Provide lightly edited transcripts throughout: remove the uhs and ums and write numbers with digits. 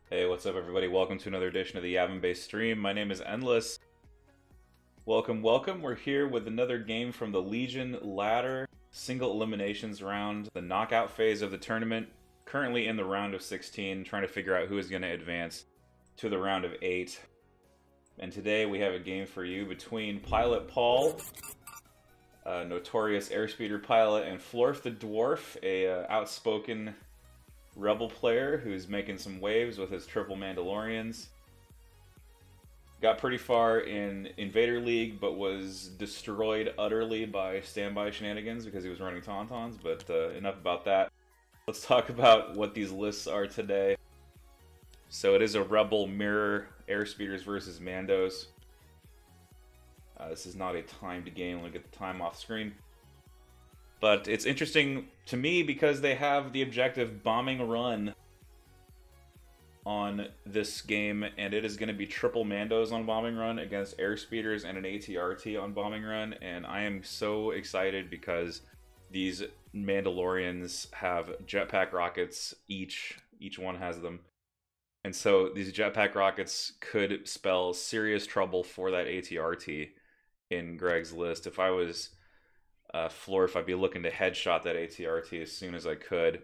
Hey, what's up everybody? Welcome to another edition of the Yavin Base stream. My name is Endless. Welcome, welcome. We're here with another game from the Legion Ladder single eliminations round, the knockout phase of the tournament. Currently in the round of 16, trying to figure out who is going to advance to the round of 8. And today we have a game for you between pilotpaul, a notorious airspeeder pilot, and FloorftheDwarf, a outspoken rebel player who's making some waves with his triple Mandalorians. Got pretty far in Invader League, but was destroyed utterly by standby shenanigans because he was running Tauntauns, but enough about that. Let's talk about what these lists are today. So it is a rebel mirror, airspeeders versus Mandos. This is not a timed game. Let me get the time off screen. But it's interesting to me because they have the objective bombing run on this game, and it is going to be triple Mandos on bombing run against airspeeders and an ATRT on bombing run, and I am so excited because these Mandalorians have jetpack rockets each one has them. And so these jetpack rockets could spell serious trouble for that ATRT in Greg's list. If I was Florf, I'd be looking to headshot that ATRT as soon as I could.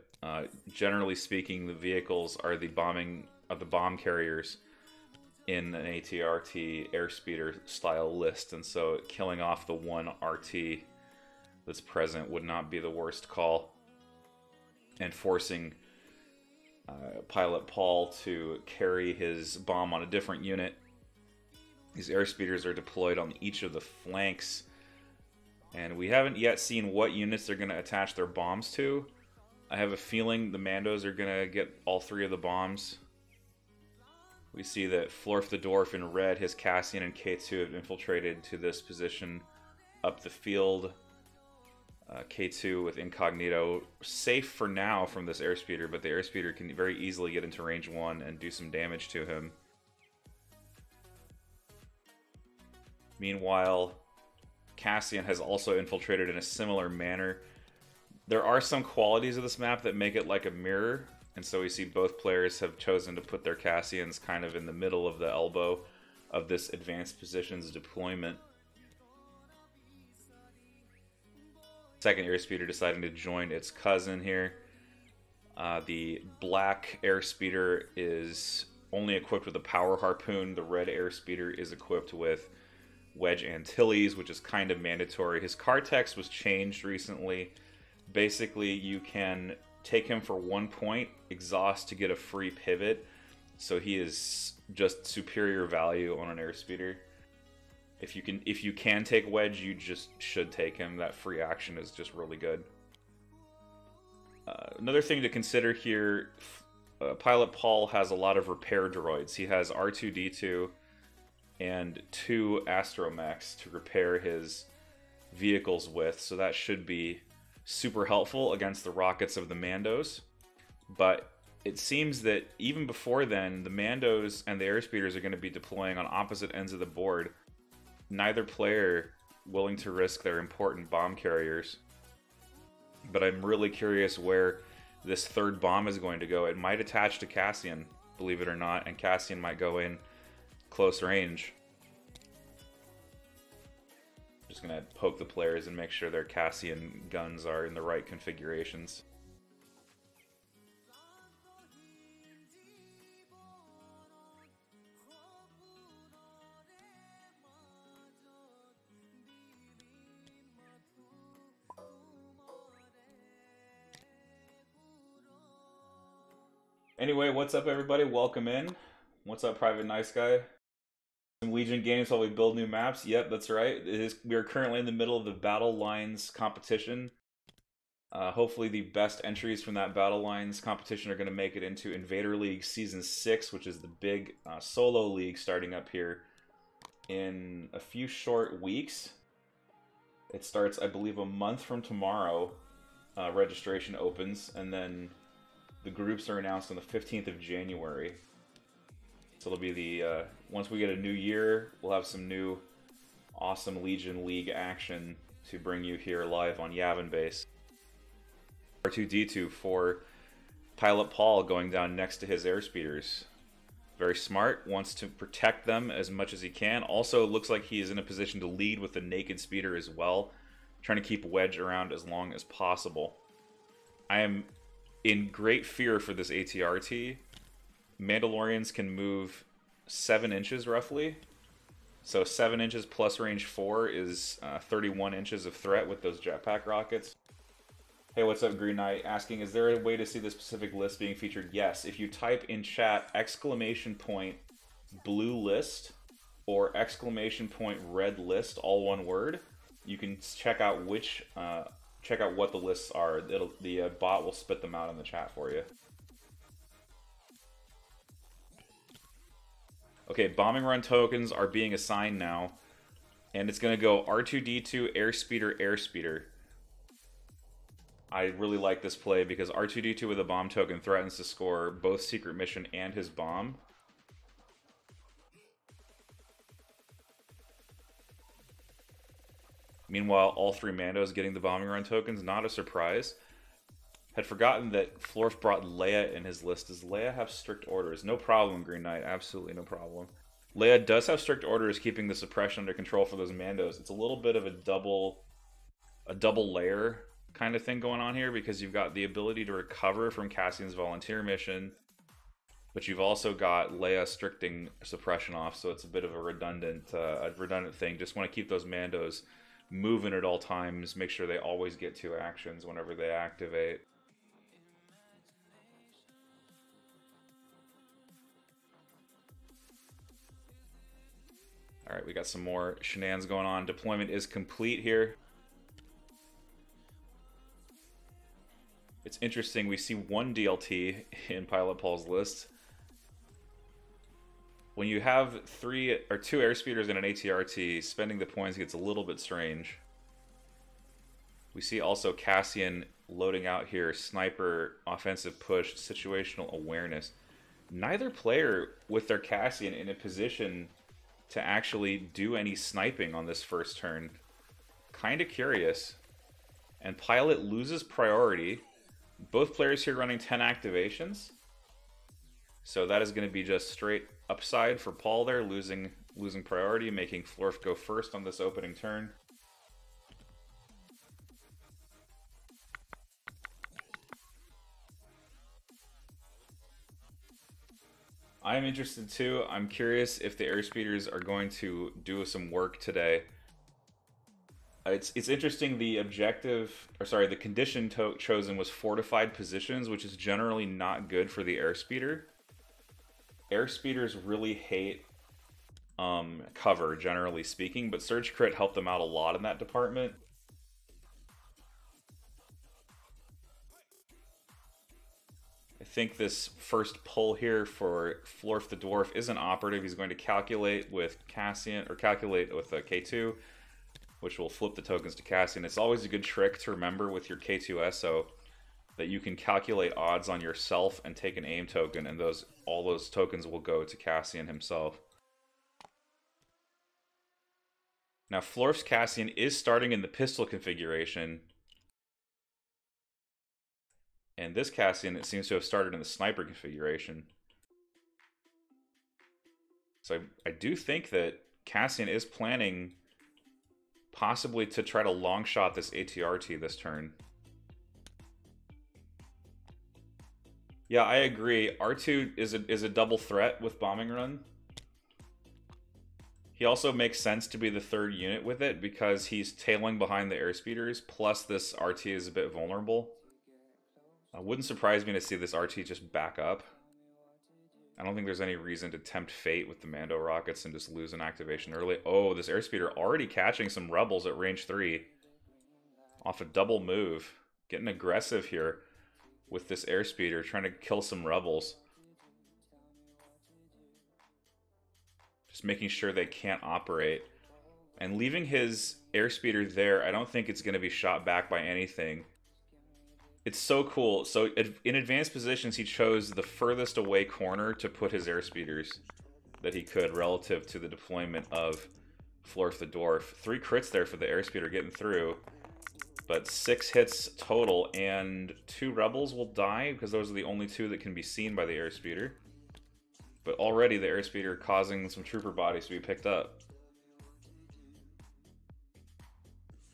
Generally speaking, the vehicles are the bomb carriers in an ATRT airspeeder style list, and so killing off the one RT that's present would not be the worst call. And forcing pilotpaul to carry his bomb on a different unit. These airspeeders are deployed on each of the flanks, and we haven't yet seen what units they're going to attach their bombs to. I have a feeling the Mandos are going to get all three of the bombs. We see that FloorftheDwarf in red, his Cassian and K2 have infiltrated to this position up the field. K2 with Incognito, safe for now from this airspeeder, but the airspeeder can very easily get into range 1 and do some damage to him. Meanwhile, Cassian has also infiltrated in a similar manner. There are some qualities of this map that make it like a mirror, and so we see both players have chosen to put their Cassians kind of in the middle of the elbow of this advanced positions deployment. Second airspeeder deciding to join its cousin here. The black airspeeder is only equipped with a power harpoon. The red airspeeder is equipped with Wedge Antilles, which is kind of mandatory. His card text was changed recently. Basically, you can take him for 1 point, exhaust to get a free pivot. So he is just superior value on an airspeeder. If you can take Wedge, you just should take him. That free action is just really good. Another thing to consider here, pilotpaul has a lot of repair droids. He has R2-D2 and 2 astromechs to repair his vehicles with, so that should be super helpful against the rockets of the Mandos. But it seems that even before then, the Mandos and the airspeeders are going to be deploying on opposite ends of the board. Neither player willing to risk their important bomb carriers. But I'm really curious where this third bomb is going to go. It might attach to Cassian, believe it or not, and Cassian might go in close range. Just gonna poke the players and make sure their Cassian guns are in the right configurations. Anyway, what's up everybody? Welcome in. What's up, Private Nice Guy? Some Legion games while we build new maps. Yep, that's right. We are currently in the middle of the Battle Lines competition. Hopefully the best entries from that Battle Lines competition are going to make it into Invader League Season 6, which is the big solo league starting up here in a few short weeks. It starts, I believe, a month from tomorrow. Registration opens, and then the groups are announced on the 15th of January. So it'll be the, once we get a new year, we'll have some new awesome Legion League action to bring you here live on Yavin Base. R2-D2 for pilotpaul going down next to his airspeeders. Very smart, wants to protect them as much as he can. Also, looks like he is in a position to lead with the naked speeder as well, trying to keep Wedge around as long as possible. I am in great fear for this ATRT. Mandalorians can move 7 inches roughly. So 7 inches plus range 4 is 31 inches of threat with those jetpack rockets. Hey, what's up, Green Knight? Asking, is there a way to see the specific list being featured? Yes. If you type in chat ! blue list or ! red list, all one word, you can check out which check out what the lists are. The bot will spit them out in the chat for you. Okay, bombing run tokens are being assigned now, and it's going to go R2-D2, Airspeeder, Airspeeder. I really like this play because R2-D2 with a bomb token threatens to score both Secret Mission and his bomb. Meanwhile, all 3 Mandos getting the bombing run tokens, not a surprise. Had forgotten that Florf brought Leia in his list. Does Leia have strict orders? No problem, Green Knight. Absolutely no problem. Leia does have strict orders keeping the suppression under control for those Mandos. It's a little bit of a double layer kind of thing going on here because you've got the ability to recover from Cassian's volunteer mission, but you've also got Leia stricting suppression off, so it's a bit of a redundant thing. Just want to keep those Mandos moving at all times, make sure they always get 2 actions whenever they activate. Alright, we got some more shenanigans going on. Deployment is complete here. It's interesting, we see 1 DLT in pilotpaul's list. When you have 2 airspeeders and an ATRT, spending the points gets a little bit strange. We see also Cassian loading out here, sniper, offensive push, situational awareness. Neither player with their Cassian in a position to actually do any sniping on this first turn. Kind of curious. And Pilot loses priority. Both players here running 10 activations. So that is going to be just straight upside for Paul there, losing priority, making Florf go first on this opening turn. I am interested too. I'm curious if the airspeeders are going to do some work today. It's interesting. The the condition chosen was fortified positions, which is generally not good for the airspeeder. Airspeeders really hate cover, generally speaking, but Surge Crit helped them out a lot in that department. I think this first pull here for FloorftheDwarf isn't operative. He's going to calculate with Cassian, or calculate with a K2, which will flip the tokens to Cassian. It's always a good trick to remember with your K2SO that you can calculate odds on yourself and take an aim token, and all those tokens will go to Cassian himself. Now, Florf's Cassian is starting in the pistol configuration, and this Cassian, it seems to have started in the sniper configuration. So I do think that Cassian is planning possibly to try to long shot this ATRT this turn. Yeah, I agree. R2 is a double threat with bombing run. He also makes sense to be the 3rd unit with it because he's tailing behind the airspeeders, plus this RT is a bit vulnerable. It wouldn't surprise me to see this RT just back up. I don't think there's any reason to tempt fate with the Mando rockets and just lose an activation early. Oh, this airspeeder already catching some rebels at range 3. Off a double move. Getting aggressive here with this airspeeder, trying to kill some rebels. Just making sure they can't operate. And leaving his airspeeder there, I don't think it's going to be shot back by anything. It's so cool. So in advanced positions, he chose the furthest away corner to put his airspeeders that he could relative to the deployment of FloorftheDwarf. 3 crits there for the airspeeder getting through, but 6 hits total, and 2 rebels will die because those are the only 2 that can be seen by the airspeeder. But already the airspeeder causing some trooper bodies to be picked up.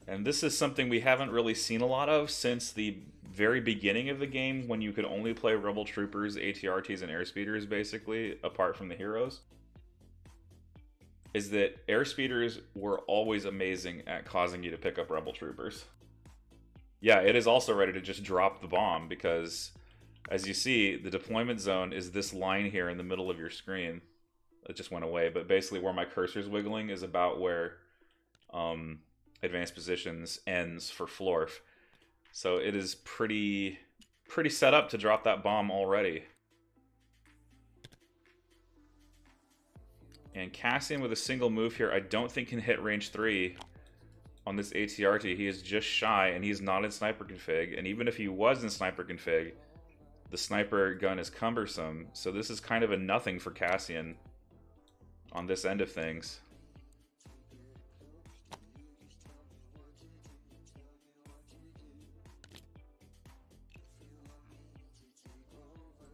And this is something we haven't really seen a lot of since the very beginning of the game, when you could only play rebel troopers, ATRTs, and airspeeders, basically, apart from the heroes. Is that airspeeders were always amazing at causing you to pick up rebel troopers. Yeah, it is also ready to just drop the bomb, because as you see, the deployment zone is this line here in the middle of your screen. It just went away, but basically where my cursor's wiggling is about where advanced positions ends for Florf. So it is pretty set up to drop that bomb already. And Cassian with a single move here, I don't think can hit range 3 on this ATRT. He is just shy, and he's not in sniper config. And even if he was in sniper config, the sniper gun is cumbersome. So this is kind of a nothing for Cassian on this end of things.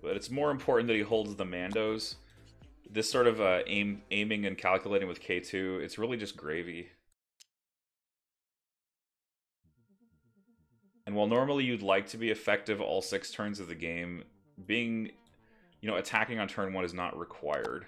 But it's more important that he holds the Mandos. This sort of aiming and calculating with K2, it's really just gravy. And while normally you'd like to be effective all 6 turns of the game, being, attacking on turn 1 is not required.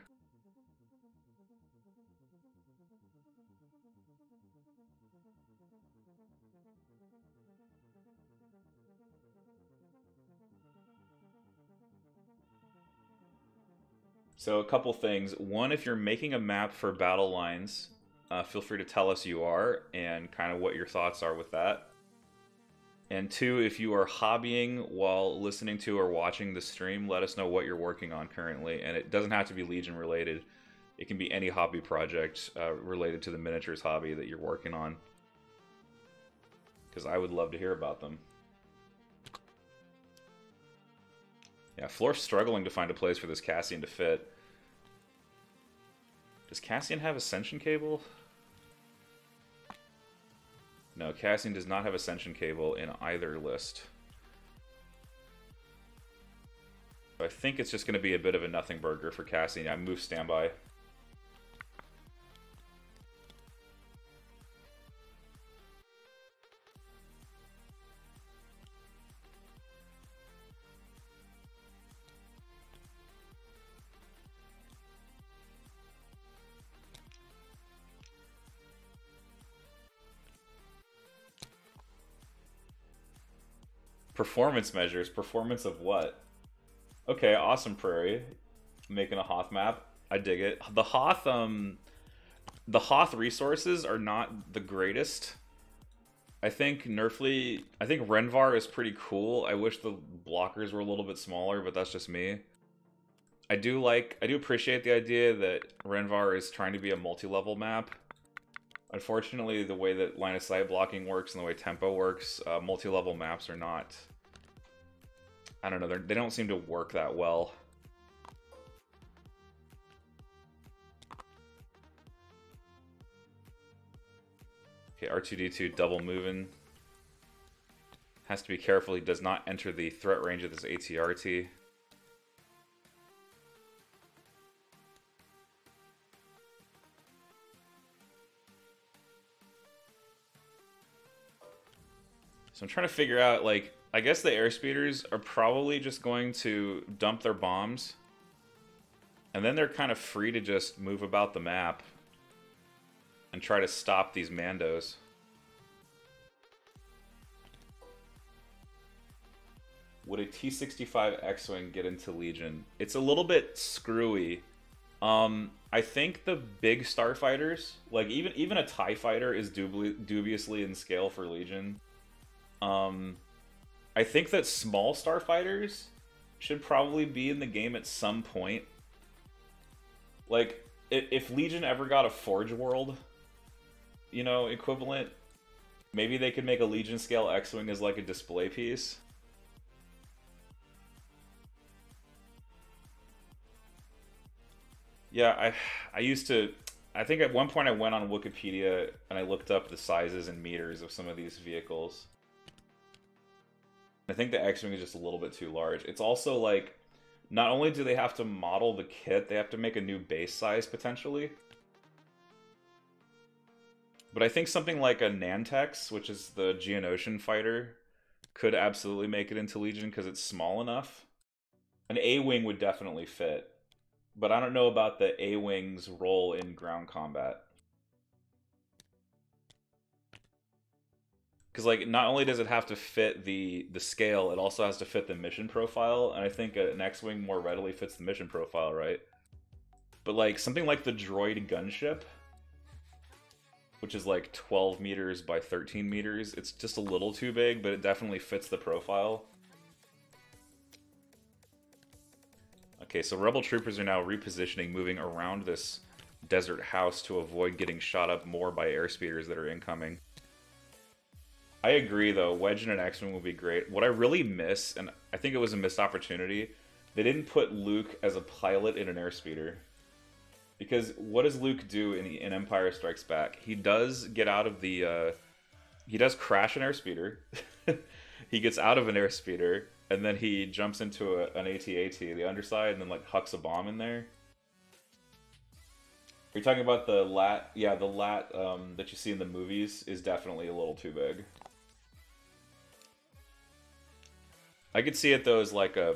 So a couple things. One, if you're making a map for battle lines, feel free to tell us you are and kind of what your thoughts are with that. And 2, if you are hobbying while listening to or watching the stream, let us know what you're working on currently. And it doesn't have to be Legion related. It can be any hobby project related to the miniatures hobby that you're working on, because I would love to hear about them. Yeah, Florf's struggling to find a place for this Cassian to fit. Does Cassian have Ascension Cable? No, Cassian does not have Ascension Cable in either list. So I think it's just going to be a bit of a nothing burger for Cassian. I move standby. Performance measures. Performance of what? Okay, awesome Prairie. Making a Hoth map. I dig it. The Hoth resources are not the greatest. I think Renvar is pretty cool. I wish the blockers were a little bit smaller, but that's just me. I do appreciate the idea that Renvar is trying to be a multi-level map. Unfortunately, the way that line of sight blocking works and the way tempo works, multi-level maps are not... I don't know, they don't seem to work that well. Okay, R2-D2 double moving. Has to be careful he does not enter the threat range of this ATRT. So I'm trying to figure out, like, I guess the airspeeders are probably just going to dump their bombs. And then they're kind of free to just move about the map and try to stop these Mandos. Would a T-65 X-Wing get into Legion? It's a little bit screwy. I think the big starfighters, like even a TIE fighter is dubiously in scale for Legion. I think that small starfighters should probably be in the game at some point. Like, if Legion ever got a Forge World, equivalent, maybe they could make a Legion scale X-Wing as like a display piece. Yeah, I think at one point I went on Wikipedia and I looked up the sizes and meters of some of these vehicles. I think the X-Wing is just a little bit too large. It's also like, not only do they have to model the kit, they have to make a new base size potentially. But I think something like a Nantex, which is the Geonosian fighter, could absolutely make it into Legion because it's small enough. An A-Wing would definitely fit. But I don't know about the A-Wing's role in ground combat. Because, like, not only does it have to fit the scale, it also has to fit the mission profile, and I think an X-Wing more readily fits the mission profile, right? But, like, something like the droid gunship, which is like 12 meters by 13 meters, it's just a little too big, but it definitely fits the profile. Okay, so Rebel troopers are now repositioning, moving around this desert house to avoid getting shot up more by airspeeders that are incoming. I agree, though. Wedge and an X-Wing would be great. What I really miss, and I think it was a missed opportunity, they didn't put Luke as a pilot in an airspeeder. Because what does Luke do in Empire Strikes Back? He does get out of the... he does crash an airspeeder. He gets out of an airspeeder, and then he jumps into an AT-AT, the underside, and then like hucks a bomb in there. Are you talking about the lat? Yeah, the lat that you see in the movies is definitely a little too big. I could see it though as like a,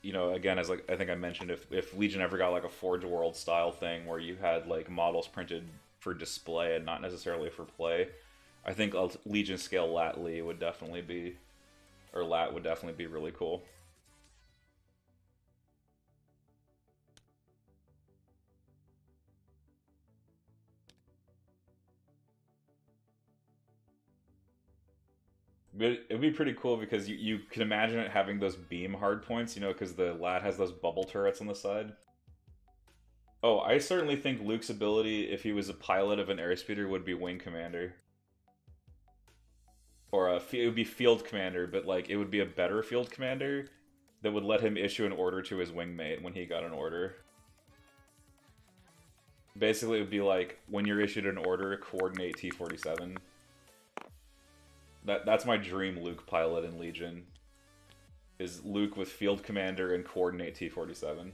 you know, again, as like I think I mentioned, if Legion ever got like a Forge World style thing where you had like models printed for display and not necessarily for play, I think a Legion scale lat Lee would definitely be, or lat would definitely be really cool. But it'd be pretty cool because you can imagine it having those beam hardpoints, you know, because the lat has those bubble turrets on the side. Oh, I certainly think Luke's ability, if he was a pilot of an airspeeder, would be Wing Commander. Or it would be Field Commander, but like it would be a better Field Commander that would let him issue an order to his wingmate when he got an order. Basically, it would be like, when you're issued an order, coordinate T-47. That's my dream Luke pilot in Legion. Is Luke with Field Commander and coordinate T-47.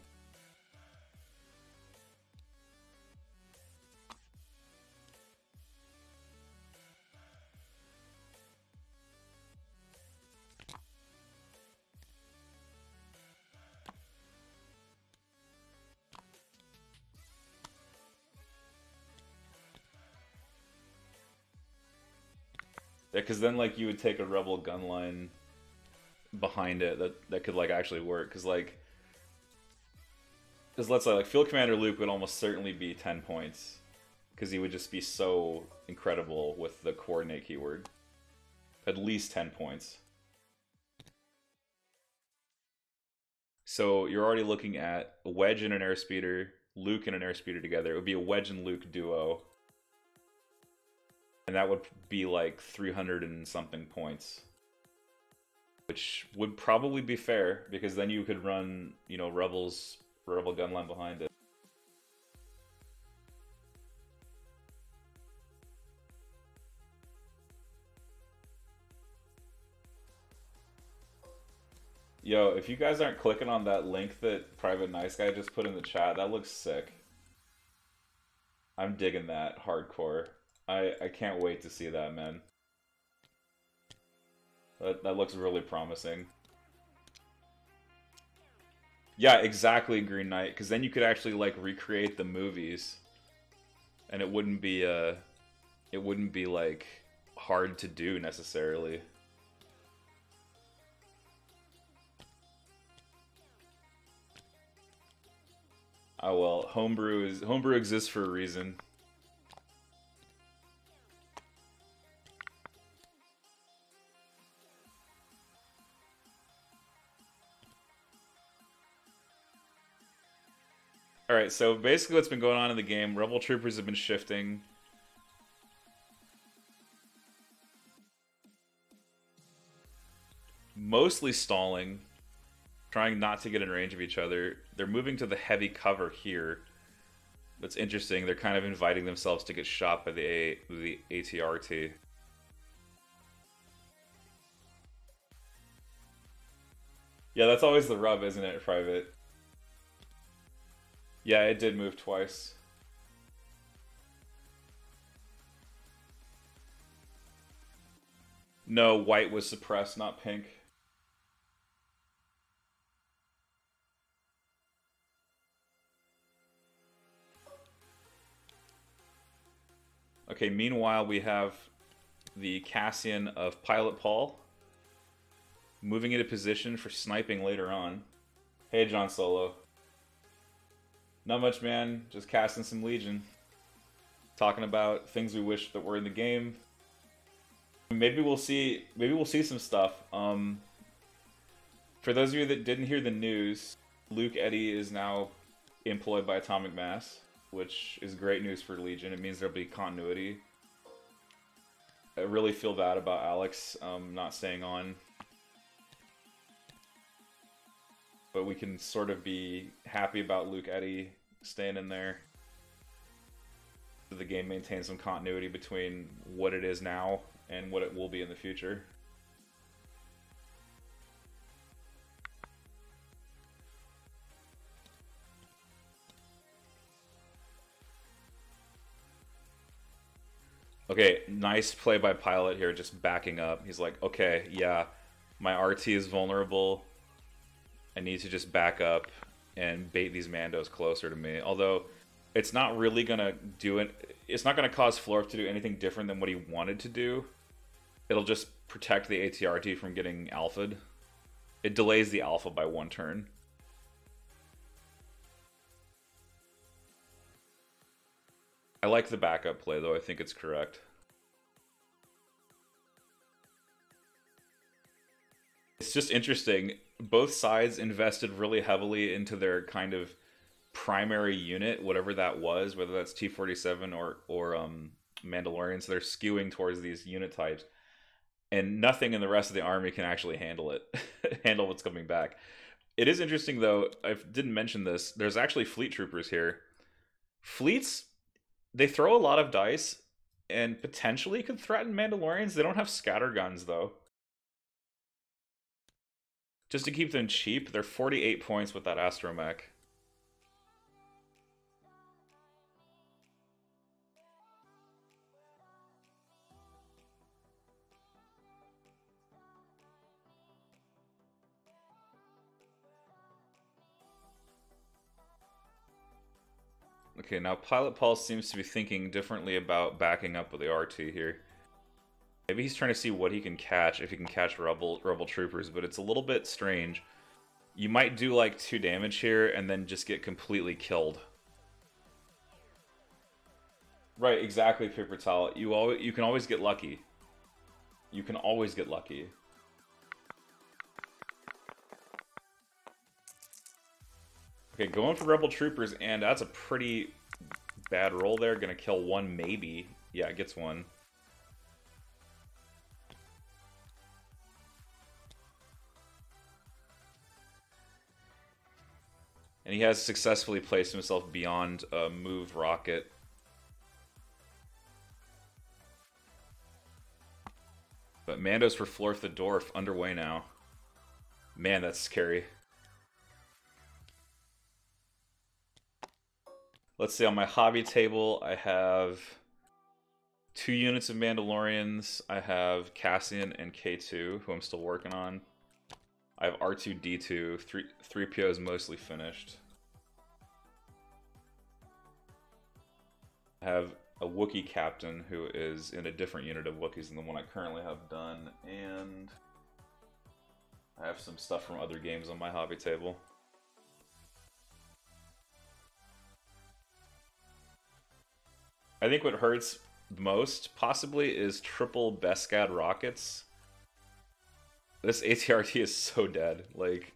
Yeah, because then like you would take a Rebel gun line behind it that could like actually work. Because let's say like Field Commander Luke would almost certainly be 10 points, because he would just be so incredible with the coordinate keyword. At least 10 points. So you're already looking at a Wedge and an airspeeder, Luke and an airspeeder together. It would be a Wedge and Luke duo. And that would be like 300 and something points. Which would probably be fair, because then you could run, you know, Rebel gunline behind it. Yo, if you guys aren't clicking on that link that Private Nice Guy just put in the chat, that looks sick. I'm digging that hardcore. I can't wait to see that, man. That looks really promising. Yeah, exactly, Green Knight, because then you could actually like recreate the movies, and it wouldn't be like hard to do necessarily. Oh well, homebrew exists for a reason. Alright, so basically what's been going on in the game, Rebel troopers have been shifting. Mostly stalling, trying not to get in range of each other. They're moving to the heavy cover here. That's interesting, they're kind of inviting themselves to get shot by the ATRT. Yeah, that's always the rub, isn't it, Private? Yeah, it did move twice. No, white was suppressed, not pink. Okay, meanwhile we have the Cassian of Pilot Paul moving into position for sniping later on. Hey, John Solo. Not much, man. Just casting some Legion. Talking about things we wish that were in the game. Maybe we'll see some stuff. For those of you that didn't hear the news, Luke Eddy is now employed by Atomic Mass, which is great news for Legion. It means there'll be continuity. I really feel bad about Alex not staying on. But we can sort of be happy about Luke Eddy staying in there. The game maintains some continuity between what it is now and what it will be in the future. Okay, nice play by Pilot here, just backing up. He's like, okay, yeah, my RT is vulnerable. I need to just back up and bait these Mandos closer to me. Although, it's not really going to do it. It's not going to cause Florf to do anything different than what he wanted to do. It'll just protect the ATRT from getting alpha'd. It delays the alpha by 1 turn. I like the backup play, though. I think it's correct. It's just interesting. Both sides invested really heavily into their kind of primary unit, whatever that was, whether that's T-47 or Mandalorians. So they're skewing towards these unit types. And nothing in the rest of the army can actually handle it, handle what's coming back. It is interesting, though, I didn't mention this, there's actually fleet troopers here. Fleets, they throw a lot of dice and potentially could threaten Mandalorians. They don't have scatter guns, though. Just to keep them cheap, they're 48 points with that astromech. Okay, now Pilot Paul seems to be thinking differently about backing up with the RT here. Maybe he's trying to see what he can catch, if he can catch rebel troopers, but it's a little bit strange. You might do like 2 damage here and then just get completely killed. Right, exactly, Paper Towel. You can always get lucky. You can always get lucky. Okay, going for rebel troopers, and that's a pretty bad roll there. Gonna kill 1, maybe. Yeah, it gets 1. And he has successfully placed himself beyond a moved rocket. But Mandos for FloorftheDwarf underway now. Man, that's scary. Let's see, on my hobby table, I have 2 units of Mandalorians. I have Cassian and K2, who I'm still working on. I have R2-D2, 3PO is mostly finished. I have a Wookiee captain who is in a different unit of Wookiees than the one I currently have done, and I have some stuff from other games on my hobby table. I think what hurts most, possibly, is triple Beskad rockets. This ATRT is so dead. Like,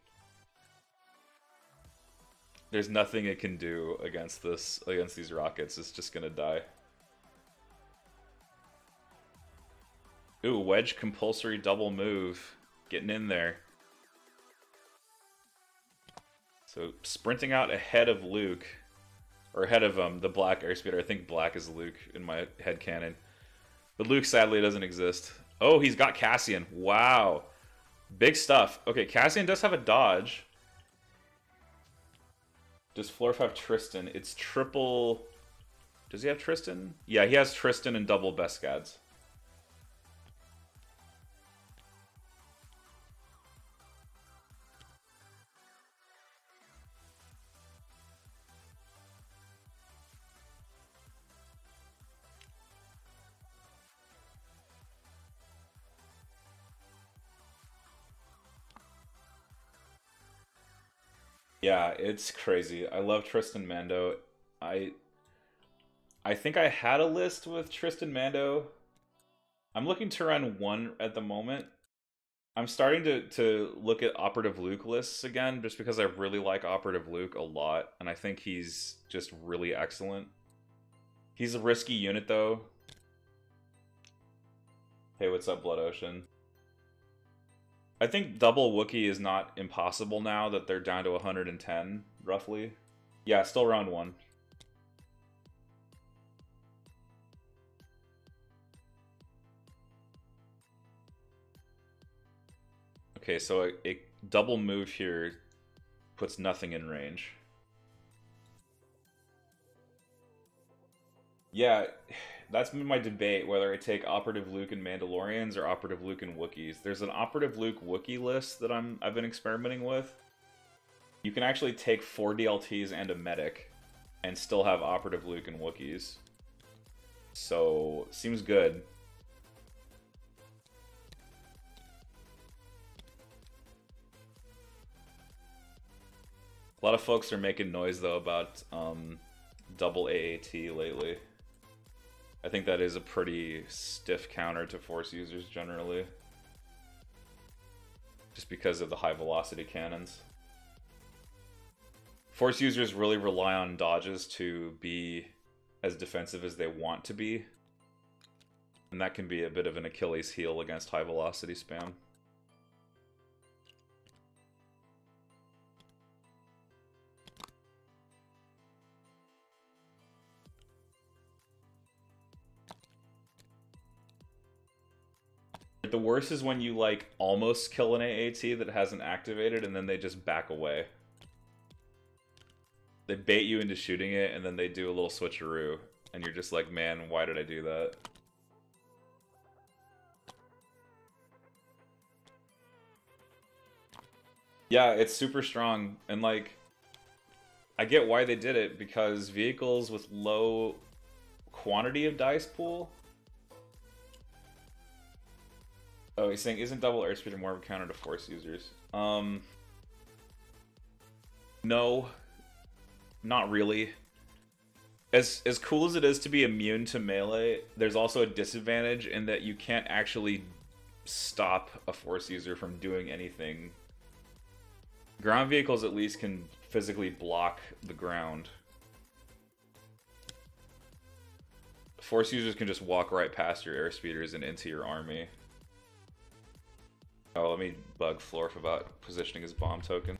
there's nothing it can do against these rockets. It's just gonna die. Ooh, wedge compulsory double move. Getting in there. So, sprinting out ahead of Luke. Or ahead of the black airspeeder. I think black is Luke in my headcanon. But Luke sadly doesn't exist. Oh, he's got Cassian. Wow. Big stuff. Okay, Cassian does have a dodge. Does Florf have Tristan? It's triple... Does he have Tristan? Yeah, he has Tristan and double Beskads. Yeah, it's crazy. I love Tristan Mando. I I think I had a list with Tristan Mando. I'm looking to run one at the moment. I'm starting to look at Operative Luke lists again, just because I really like Operative Luke a lot, and I think he's just really excellent. He's a risky unit, though. Hey, what's up, Blood Ocean? I think double Wookiee is not impossible now that they're down to 110, roughly. Yeah, still round one. Okay, so a double move here puts nothing in range. Yeah, that's been my debate, whether I take Operative Luke and Mandalorians or Operative Luke and Wookiees. There's an Operative Luke Wookiee list that I've been experimenting with. You can actually take 4 DLTs and a medic and still have Operative Luke and Wookiees. So, seems good. A lot of folks are making noise, though, about double AAT lately. I think that is a pretty stiff counter to Force users generally. Just because of the high velocity cannons. Force users really rely on dodges to be as defensive as they want to be. And that can be a bit of an Achilles heel against high velocity spam. The worst is when you like almost kill an AAT that hasn't activated and then they just back away. They bait you into shooting it and then they do a little switcheroo and you're just like, man, why did I do that? Yeah, it's super strong, and like I get why they did it, because vehicles with low quantity of dice pool. Oh, he's saying, isn't double airspeeder more of a counter to Force users? No, not really. As cool as it is to be immune to melee, there's also a disadvantage in that you can't actually stop a Force user from doing anything. Ground vehicles at least can physically block the ground. Force users can just walk right past your airspeeders and into your army. Oh, let me bug Florf about positioning his bomb token.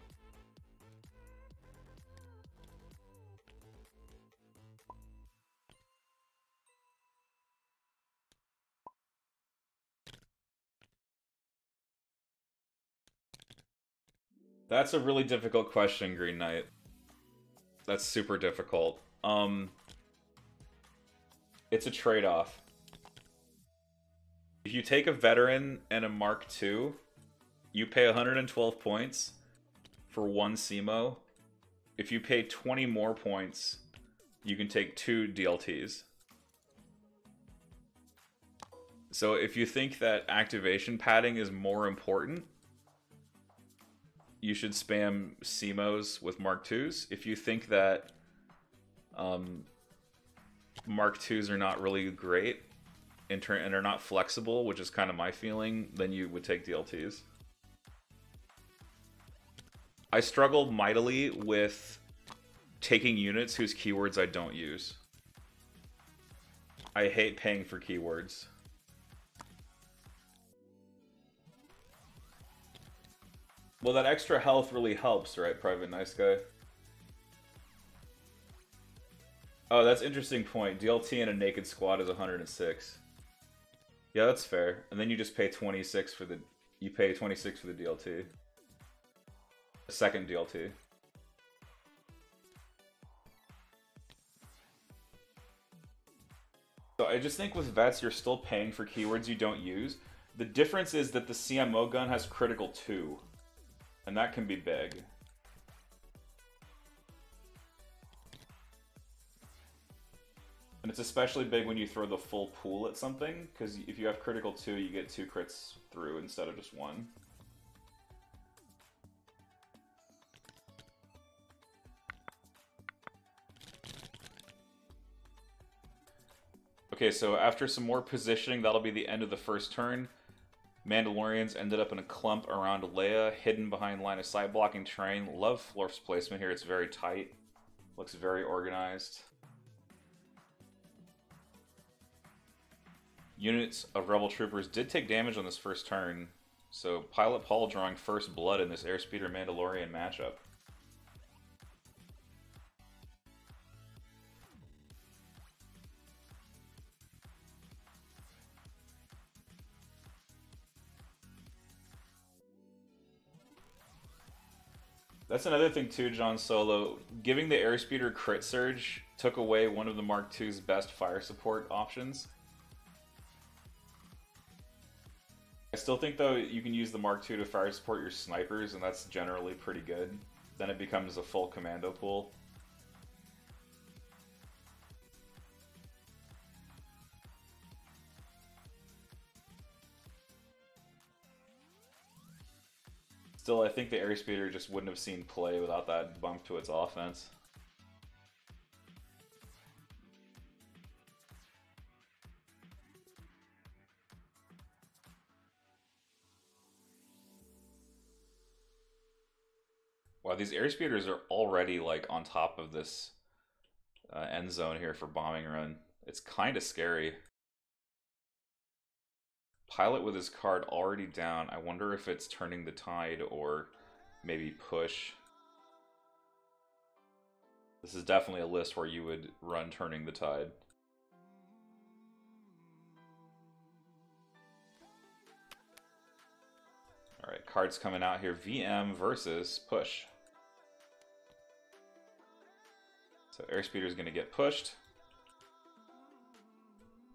That's a really difficult question, Green Knight. That's super difficult. It's a trade-off. If you take a veteran and a Mark II, you pay 112 points for 1 CMO. If you pay 20 more points, you can take 2 DLTs. So if you think that activation padding is more important, you should spam CMOs with Mark IIs. If you think that Mark IIs are not really great and are not flexible, which is kind of my feeling, then you would take DLTs. I struggle mightily with taking units whose keywords I don't use. I hate paying for keywords. Well, that extra health really helps, right, Private Nice Guy? Oh, that's an interesting point. DLT in a naked squad is 106. Yeah, that's fair. And then you just pay 26 for the... You pay 26 for the DLT. The second DLT. So I just think with vets, you're still paying for keywords you don't use. The difference is that the CMO gun has critical 2. And that can be big. And it's especially big when you throw the full pool at something, because if you have critical 2, you get 2 crits through instead of just 1. Okay, so after some more positioning, that'll be the end of the first turn. Mandalorians ended up in a clump around Leia, hidden behind line of sight blocking terrain. Love Florf's placement here, it's very tight. Looks very organized. Units of Rebel Troopers did take damage on this first turn, so Pilot Paul drawing first blood in this Airspeeder Mandalorian matchup. That's another thing too, John Solo. Giving the Airspeeder crit surge took away one of the Mark II's best fire support options. I still think, though, you can use the Mark II to fire support your snipers, and that's generally pretty good. Then it becomes a full commando pool. Still, I think the Airspeeder just wouldn't have seen play without that bump to its offense. Wow, these Airspeeders are already like on top of this end zone here for bombing run. It's kind of scary. Pilot with his card already down. I wonder if it's turning the tide or maybe push. This is definitely a list where you would run turning the tide. Alright, cards coming out here. VM versus push. So Airspeeder is going to get pushed.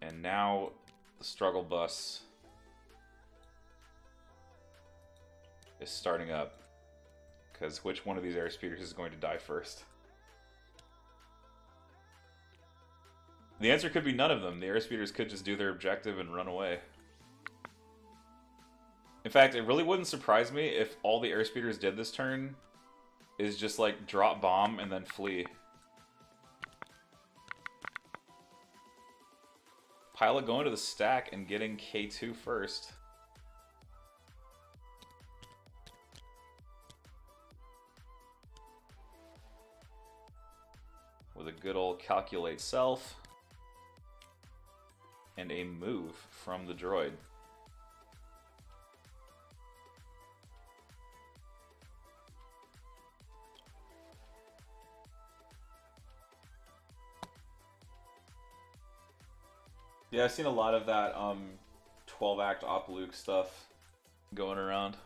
And now the struggle bus is starting up. Because which one of these Airspeeders is going to die first? The answer could be none of them. The Airspeeders could just do their objective and run away. In fact, it really wouldn't surprise me if all the Airspeeders did this turn is just like drop bomb and then flee. Pilot going to the stack and getting K2 first. With a good old calculate self. And a move from the droid. Yeah, I've seen a lot of that 12-act Op Luke stuff going around.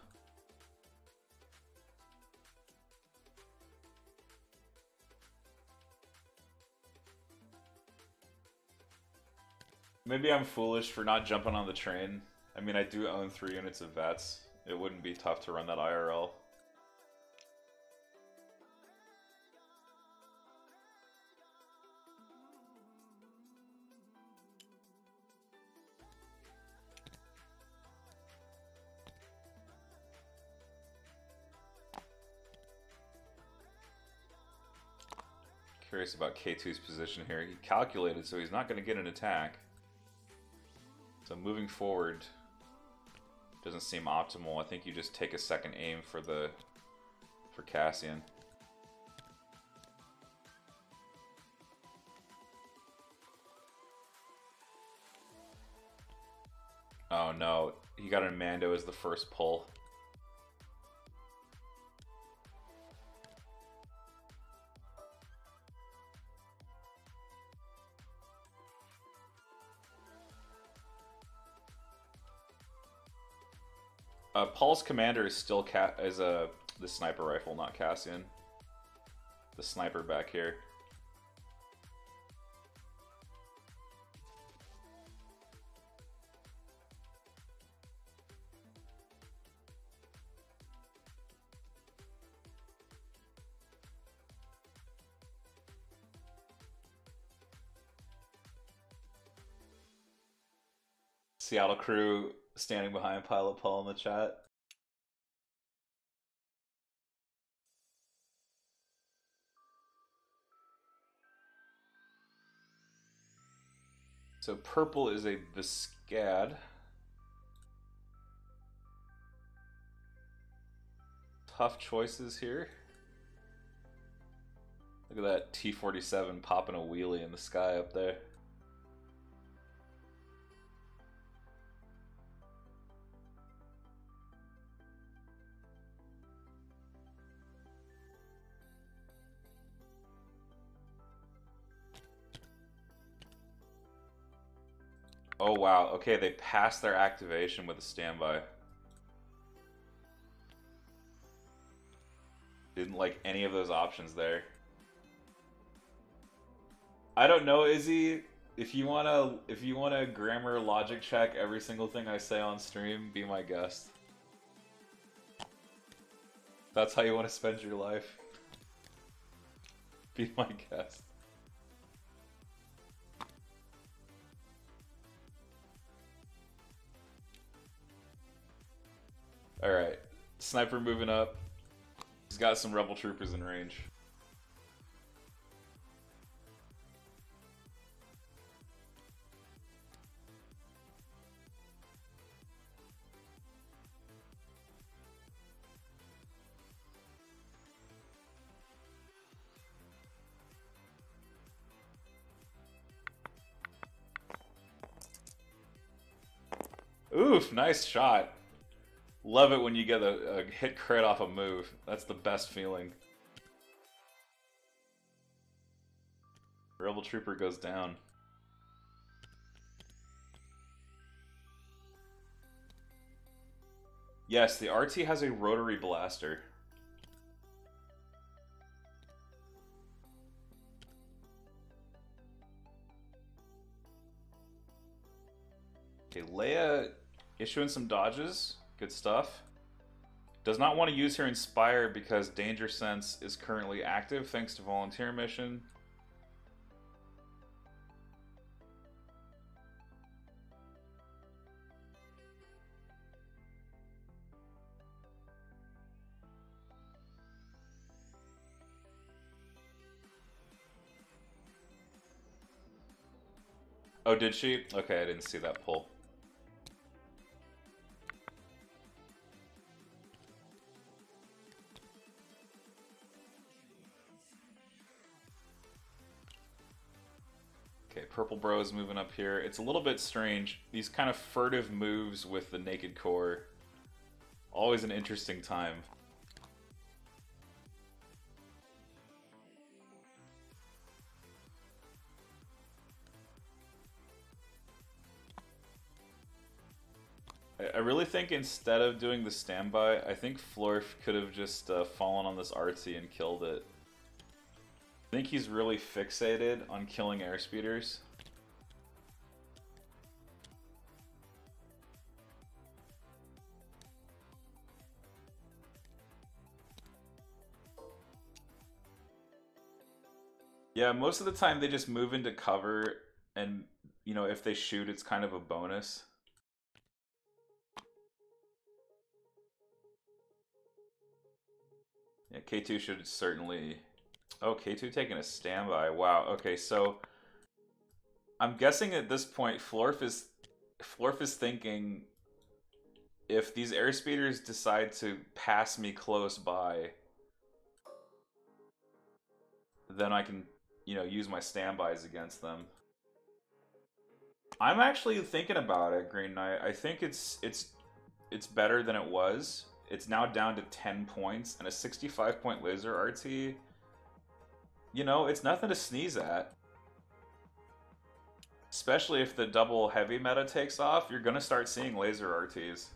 Maybe I'm foolish for not jumping on the train. I mean, I do own 3 units of vets. It wouldn't be tough to run that IRL. Curious about K2's position here. He calculated, so he's not going to get an attack. So moving forward doesn't seem optimal. I think you just take a second aim for Cassian. Oh no, he got a Mando as the first pull. Paul's commander is still the sniper rifle, not Cassian. The sniper back here. Seattle crew standing behind Pilot Paul in the chat. So purple is a Biscad. Tough choices here. Look at that T-47 popping a wheelie in the sky up there. Oh wow, okay, they passed their activation with a standby. Didn't like any of those options there. I don't know, Izzy. If you wanna grammar logic check every single thing I say on stream, be my guest. That's how you want to spend your life. Be my guest. Alright, sniper moving up. He's got some rebel troopers in range. Oof, nice shot. Love it when you get a hit crit off a move. That's the best feeling. Rebel Trooper goes down. Yes, the RT has a rotary blaster. Okay, Leia issuing some dodges. Good stuff. Does not want to use her Inspire because Danger Sense is currently active thanks to Volunteer Mission. Oh, did she? Okay, I didn't see that pull. Okay, Purple Bro is moving up here. It's a little bit strange. These kind of furtive moves with the Naked Core. Always an interesting time. I really think instead of doing the standby, I think Florf could have just fallen on this artsy and killed it. I think he's really fixated on killing airspeeders. Yeah, most of the time they just move into cover and, you know, if they shoot, it's kind of a bonus. Yeah, K2 should certainly... Oh, K2 taking a standby. Wow. Okay, so I'm guessing at this point Florf is thinking if these airspeeders decide to pass me close by, then I can, you know, use my standbys against them. I'm actually thinking about it, Green Knight. I think it's better than it was. It's now down to 10 points and a 65-point laser RT. You know, it's nothing to sneeze at. Especially if the double heavy meta takes off, you're gonna start seeing laser RTs.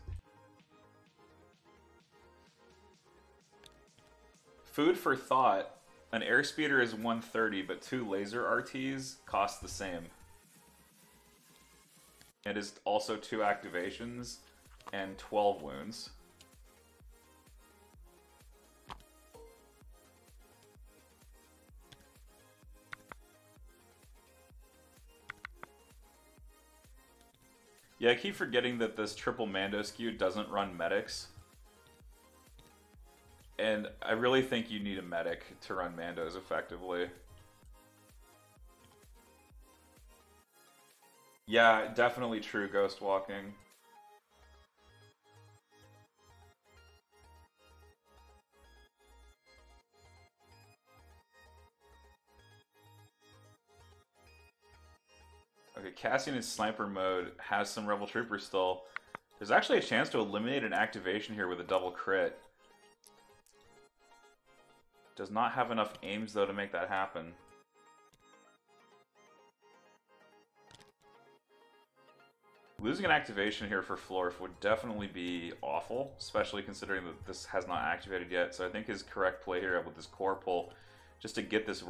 Food for thought. An airspeeder is 130, but 2 laser RTs cost the same. It is also 2 activations and 12 wounds. Yeah, I keep forgetting that this triple Mando skew doesn't run medics. And I really think you need a medic to run Mandos effectively. Yeah, definitely true, Ghost Walking. Okay, Cassian in sniper mode has some Rebel Troopers still. There's actually a chance to eliminate an activation here with a double crit. Does not have enough aims, though, to make that happen. Losing an activation here for Florf would definitely be awful, especially considering that this has not activated yet. So I think his correct play here with this core pull, just to get this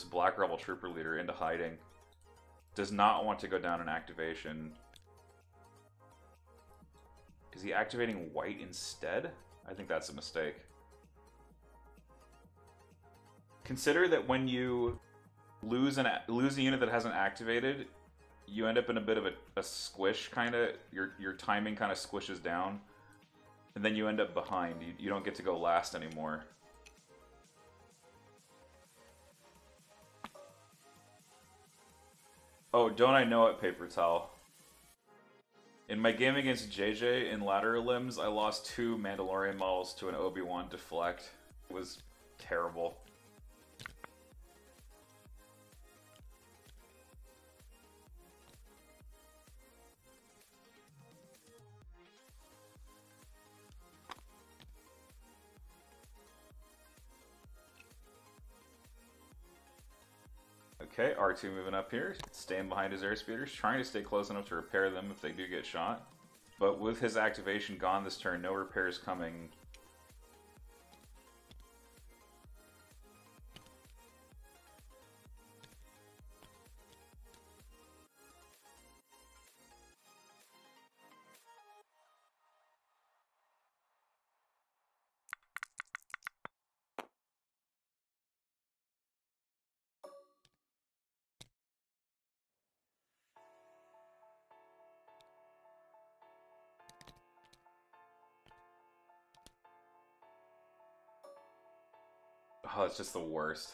Black Rebel Trooper leader into hiding. Does not want to go down an activation. Is he activating white instead? I think that's a mistake. Consider that when you lose a unit that hasn't activated, you end up in a bit of a squish, kind of. Your timing kind of squishes down, and then you end up behind. You don't get to go last anymore. Oh, don't I know it, Paper Towel? In my game against JJ in ladder Elims, I lost 2 Mandalorian models to an Obi-Wan deflect. It was terrible. Okay, R2 moving up here, staying behind his airspeeders, trying to stay close enough to repair them if they do get shot. But with his activation gone this turn, no repairs coming. Oh, it's just the worst.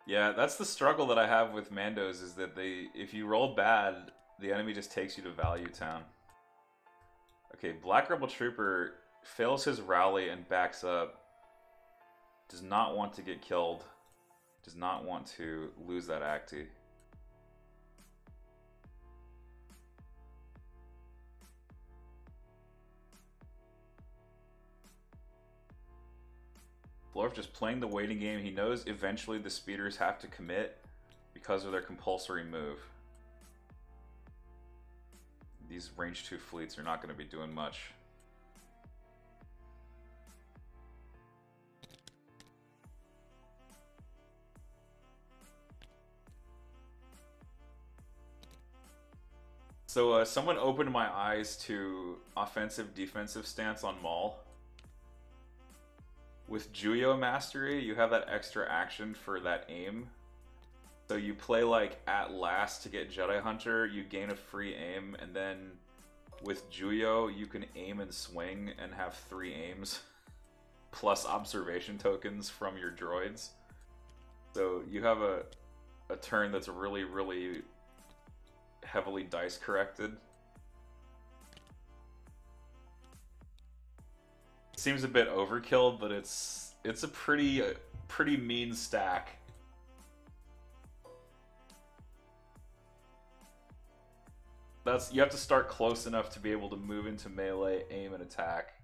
Yeah, that's the struggle that I have with Mandos, is that if you roll bad, the enemy just takes you to Value Town. Okay, Black Rebel Trooper fails his rally and backs up. Does not want to get killed. Does not want to lose that Acti. Florf just playing the waiting game. He knows eventually the speeders have to commit because of their compulsory move. These range 2 fleets are not going to be doing much. So someone opened my eyes to offensive-defensive stance on Maul. With Juyo Mastery, you have that extra action for that aim. So you play like at last to get Jedi Hunter, you gain a free aim, and then with Juyo, you can aim and swing and have 3 aims, plus observation tokens from your droids. So you have a turn that's really, really heavily dice corrected. Seems a bit overkill, but it's a pretty mean stack. You have to start close enough to be able to move into melee, aim, and attack.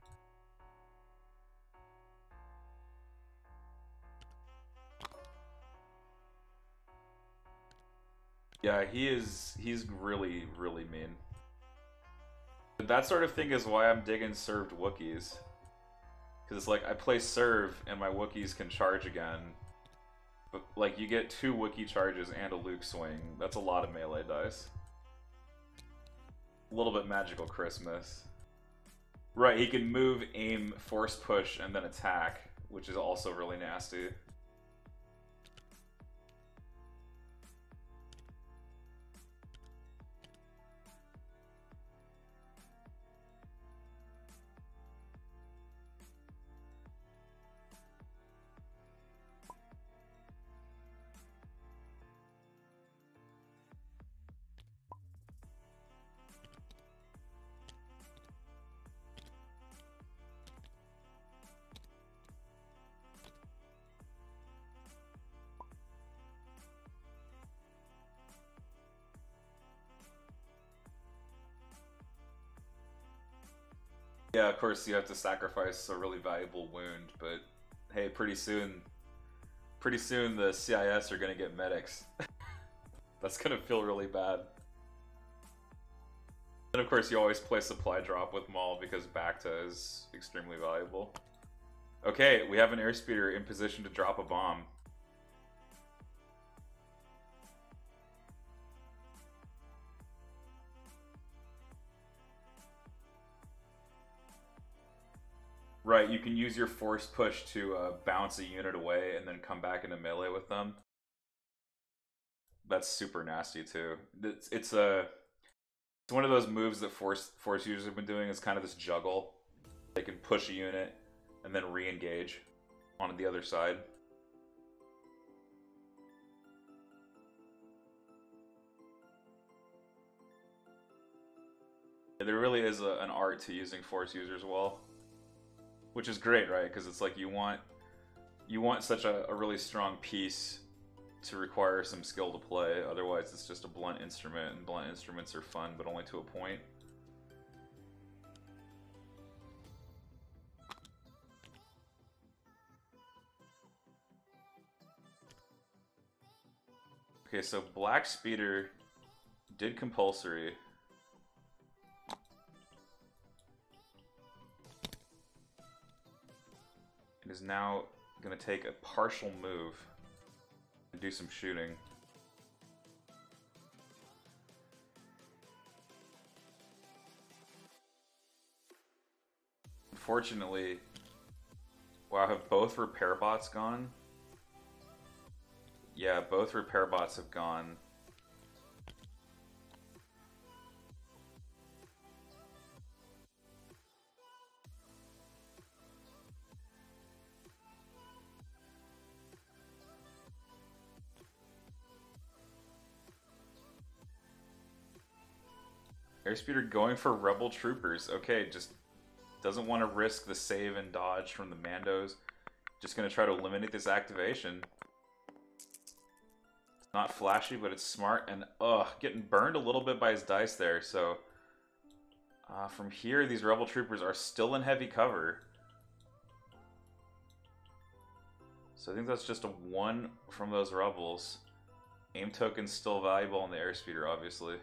Yeah, he's really, really mean. But that sort of thing is why I'm digging served Wookiees. Because it's like, I play serve and my Wookiees can charge again. But, like, you get 2 Wookiee charges and a Luke swing. That's a lot of melee dice. A little bit Magical Christmas. Right, he can move, aim, force push, and then attack, which is also really nasty. Yeah, of course you have to sacrifice a really valuable wound, but hey, pretty soon the CIS are gonna get medics. That's gonna feel really bad. And of course you always play supply drop with Maul because Bacta is extremely valuable. Okay, we have an airspeeder in position to drop a bomb. Right, you can use your force push to bounce a unit away and then come back into melee with them. That's super nasty too. It's one of those moves that force users have been doing. Is kind of this juggle. They can push a unit and then re-engage on the other side. There really is an art to using force users well, which is great, right? Because it's like you want such a really strong piece to require some skill to play. Otherwise, it's just a blunt instrument, and blunt instruments are fun, but only to a point. Okay, so Black Speeder did compulsory. It is now going to take a partial move and do some shooting. Unfortunately, wow, have both repair bots gone? Yeah, both repair bots have gone. Airspeeder going for Rebel Troopers. Okay, just doesn't want to risk the save and dodge from the Mandos. Just going to try to eliminate this activation. It's not flashy, but it's smart. And, getting burned a little bit by his dice there. So, from here, these Rebel Troopers are still in heavy cover. So I think that's just a 1 from those Rebels. Aim token's still valuable on the Airspeeder, obviously.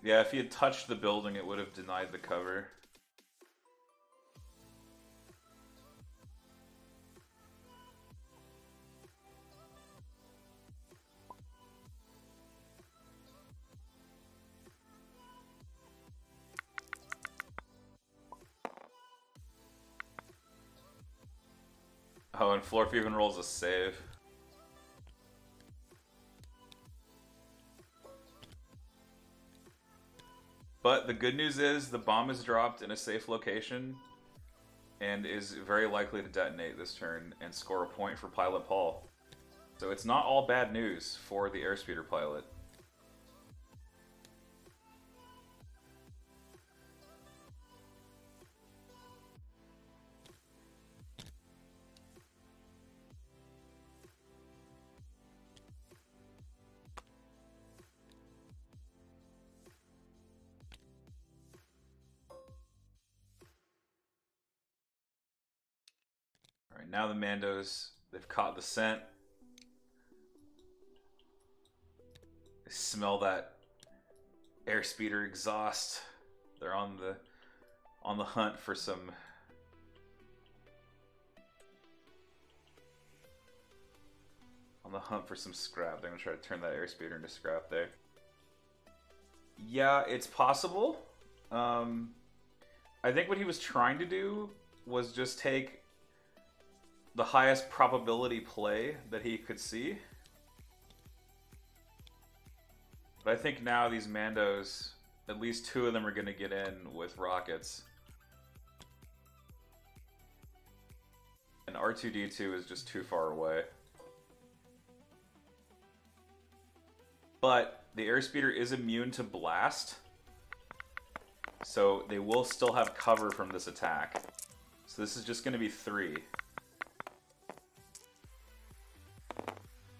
Yeah, if he had touched the building, it would have denied the cover. Oh, and Florf even rolls a save. But the good news is the bomb is dropped in a safe location and is very likely to detonate this turn and score a point for Pilot Paul. So it's not all bad news for the Airspeeder pilot. Alright, now the Mandos, they've caught the scent. They smell that airspeeder exhaust. They're on the hunt for some scrap. They're gonna try to turn that airspeeder into scrap there. Yeah, it's possible. I think what he was trying to do was just take the highest probability play that he could see. But I think now these Mandos, at least 2 of them are going to get in with rockets. And R2-D2 is just too far away. But the airspeeder is immune to blast, so they will still have cover from this attack. So this is just going to be 3.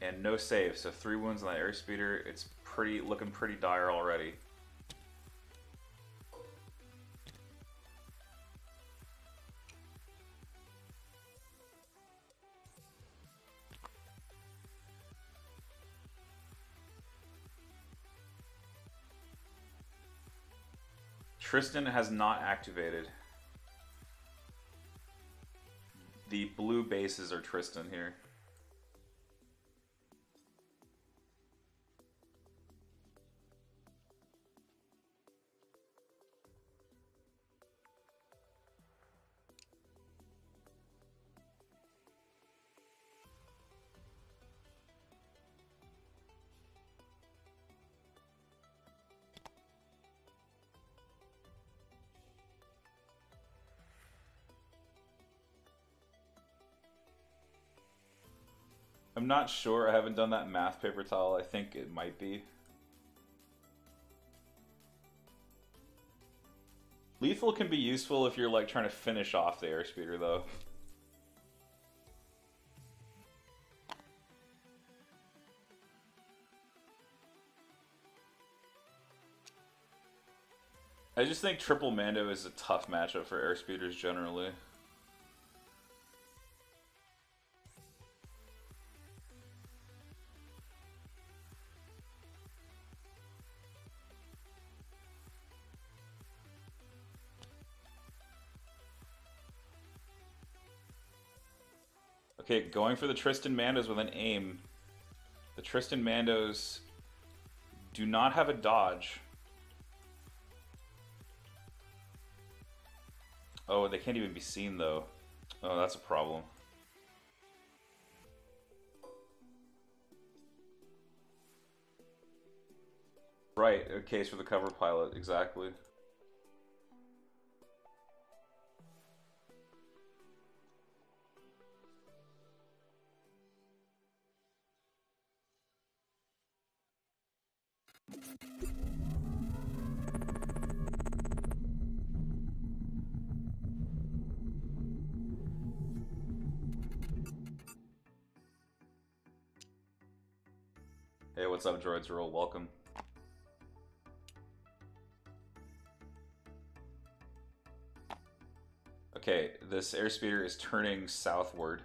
And no save, so 3 wounds on that airspeeder. It's looking pretty dire already. Tristan has not activated. The blue bases are Tristan here. I'm not sure. I haven't done that math paper towel. I think it might be. Lethal can be useful if you're like trying to finish off the airspeeder though. I just think triple Mando is a tough matchup for airspeeders generally. Okay, going for the Tristan Mandos with an aim. The Tristan Mandos do not have a dodge. Oh, they can't even be seen though. Oh, that's a problem. Right, a case for the cover pilot, exactly. Hey, what's up, Droids Roll? Welcome. Okay, this airspeeder is turning southward.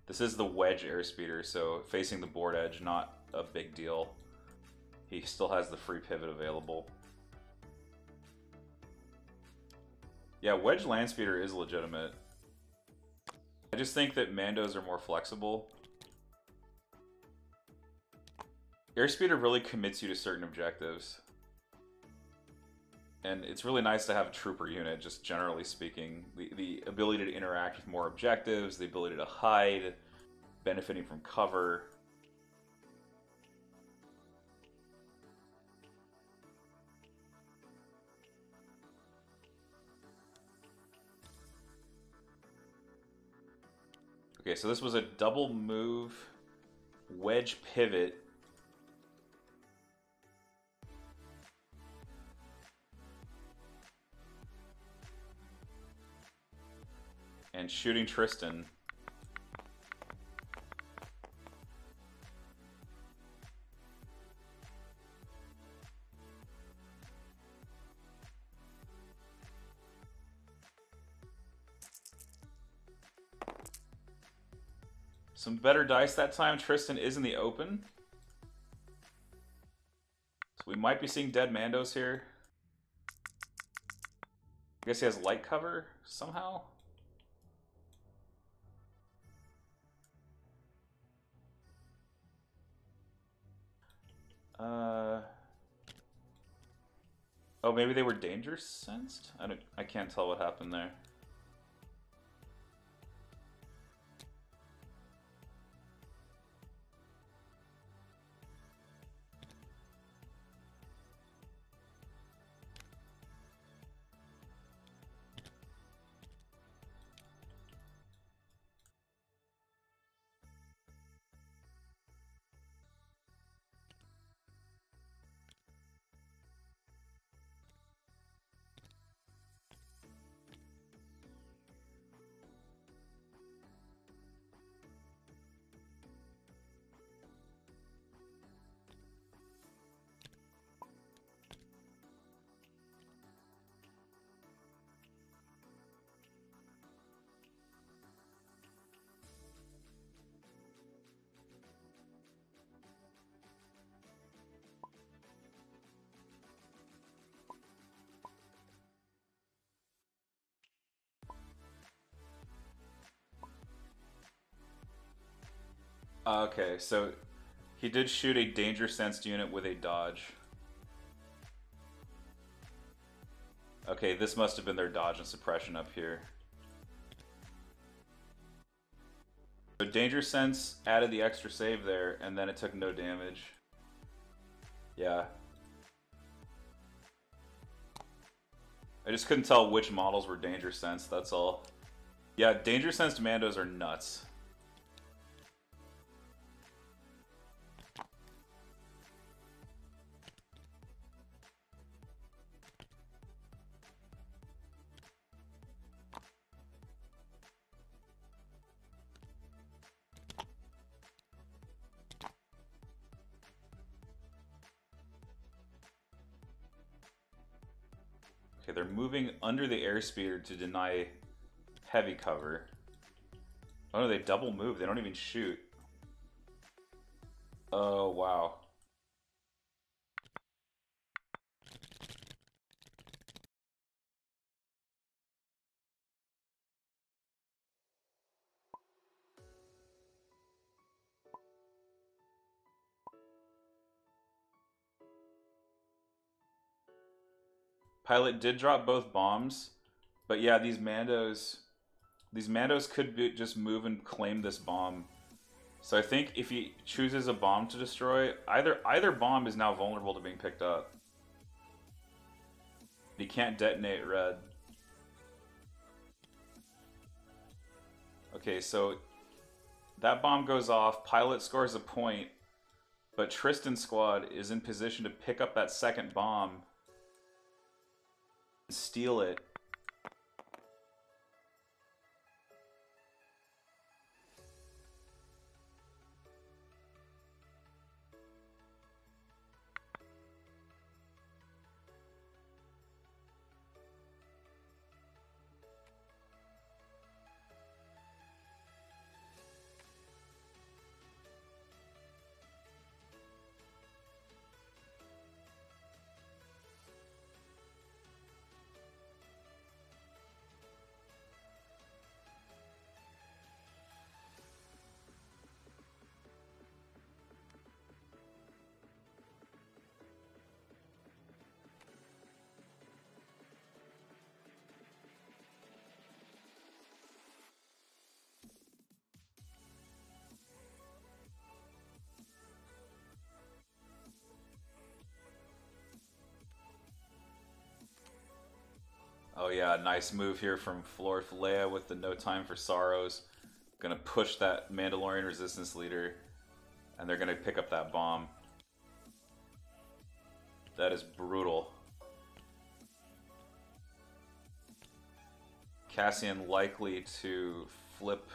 This is the wedge airspeeder, so facing the board edge, not a big deal. He still has the free pivot available. Yeah, wedge land speeder is legitimate. I just think that Mandos are more flexible. Airspeeder really commits you to certain objectives. And it's really nice to have a trooper unit, just generally speaking. The ability to interact with more objectives, the ability to hide, benefiting from cover. Okay, so this was a double move, wedge pivot. And shooting Tristan. Some better dice that time. Tristan is in the open. So we might be seeing dead Mandos here. I guess he has light cover somehow. Oh, maybe they were danger sensed? I can't tell what happened there. Okay, so he did shoot a danger sensed unit with a dodge. Okay, this must have been their dodge and suppression up here. So danger sense added the extra save there, and then it took no damage. Yeah. I just couldn't tell which models were danger sensed, that's all. Yeah, danger sensed Mandos are nuts. Okay, they're moving under the airspeeder to deny heavy cover. Oh no, they double move. They don't even shoot. Oh, wow. Pilot did drop both bombs, but yeah, these Mandos could just move and claim this bomb. So I think if he chooses a bomb to destroy, either bomb is now vulnerable to being picked up. He can't detonate red. Okay, so that bomb goes off, Pilot scores a point, but Tristan's squad is in position to pick up that second bomb and steal it. Oh yeah, nice move here from FloorftheDwarf with the no time for sorrows. Gonna push that Mandalorian resistance leader, and they're gonna pick up that bomb. That is brutal. Cassian likely to flip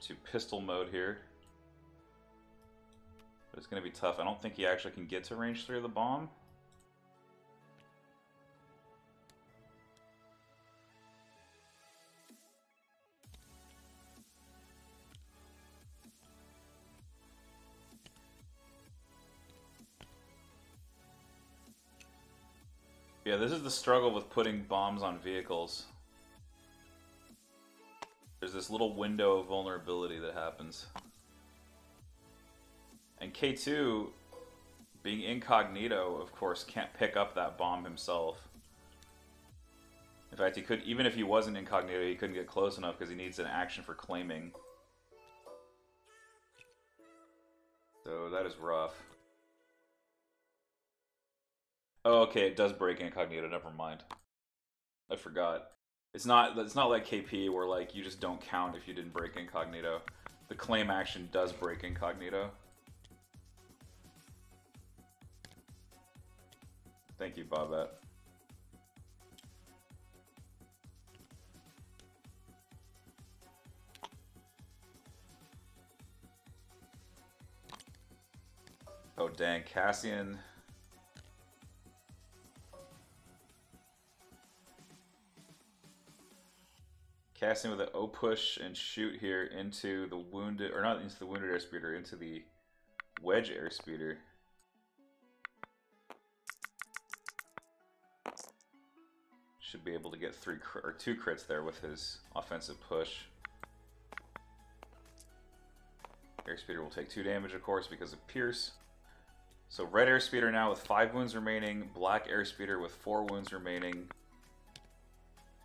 to pistol mode here. But it's gonna be tough. I don't think he actually can get to range 3 of the bomb. Yeah, this is the struggle with putting bombs on vehicles. There's this little window of vulnerability that happens. And K2, being incognito, of course, can't pick up that bomb himself. In fact, he could, even if he wasn't incognito, he couldn't get close enough because he needs an action for claiming. So that is rough. Oh, okay, it does break incognito. Never mind. I forgot. It's not like KP where like you just don't count if you didn't break incognito. The claim action does break incognito. Thank you, Bobette. Oh dang, Cassian. Cassian with an O push and shoot here into the wounded, or not into the wounded airspeeder, into the wedge airspeeder. Should be able to get 2 crits there with his offensive push. Airspeeder will take 2 damage, of course, because of Pierce. So red airspeeder now with 5 wounds remaining, black airspeeder with 4 wounds remaining.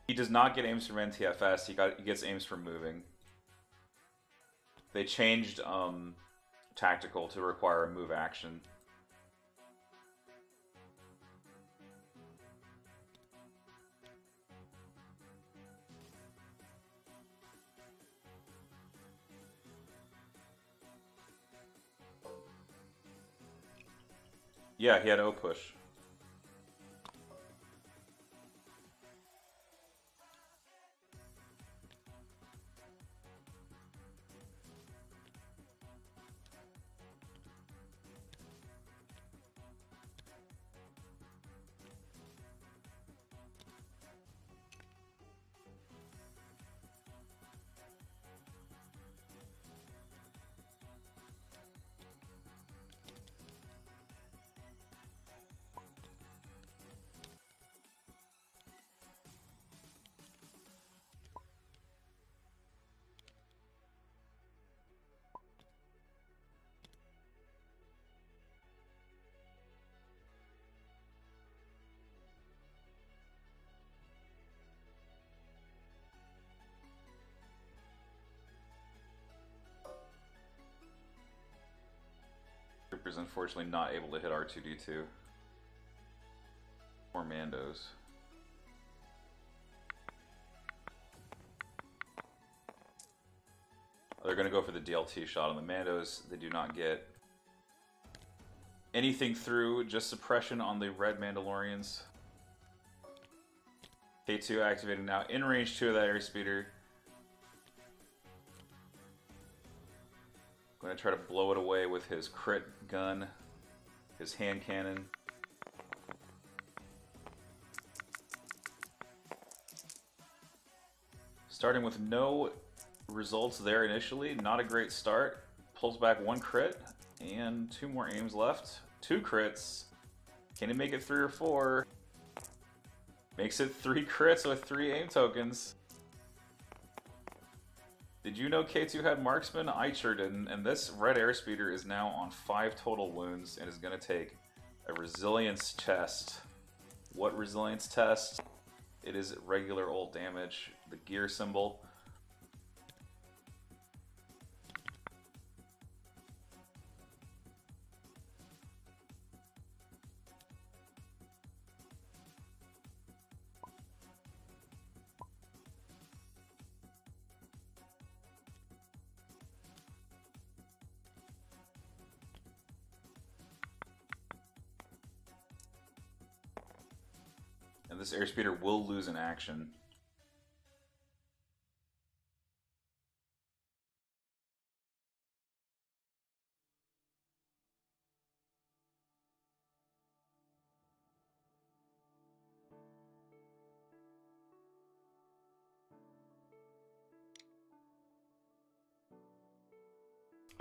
He does not get aims from NTFS, he gets aims from moving. They changed tactical to require a move action. Yeah, he had O push. Trooper's unfortunately not able to hit R2-D2. Or Mandos. They're going to go for the DLT shot on the Mandos. They do not get anything through, just suppression on the red Mandalorians. K2 activated now in range 2 of that airspeeder. Going to try to blow it away with his crit gun, his hand cannon. Starting with no results there initially, not a great start. Pulls back 1 crit and 2 more aims left. 2 crits. Can he make it 3 or 4? Makes it 3 crits with 3 aim tokens. Did you know K2 had marksman? I sure didn't. And this red airspeeder is now on 5 total wounds and is going to take a resilience test. What resilience test? It is regular old damage. The gear symbol. And this airspeeder will lose an action.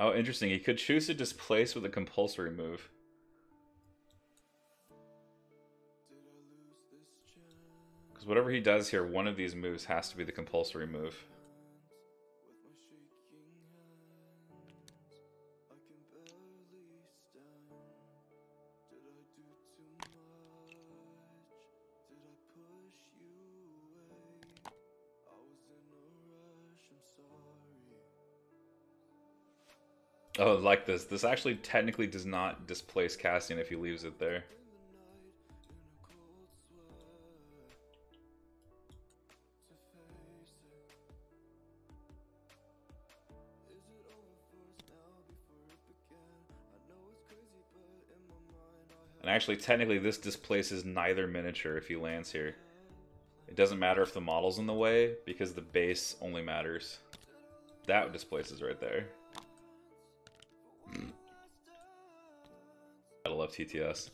Oh, interesting. He could choose to displace with a compulsory move. So whatever he does here, one of these moves has to be the compulsory move. Oh, like this. This actually technically does not displace casting if he leaves it there. And actually, technically, this displaces neither miniature if he lands here. It doesn't matter if the model's in the way, because the base only matters. That displaces right there. I love TTS.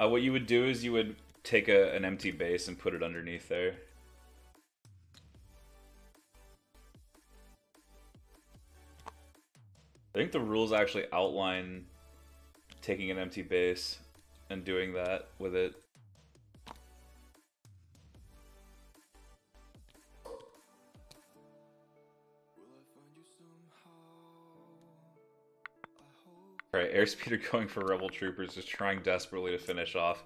What you would do is you would take an empty base and put it underneath there. I think the rules actually outline taking an empty base and doing that with it. Alright, Airspeeder going for Rebel Troopers, just trying desperately to finish off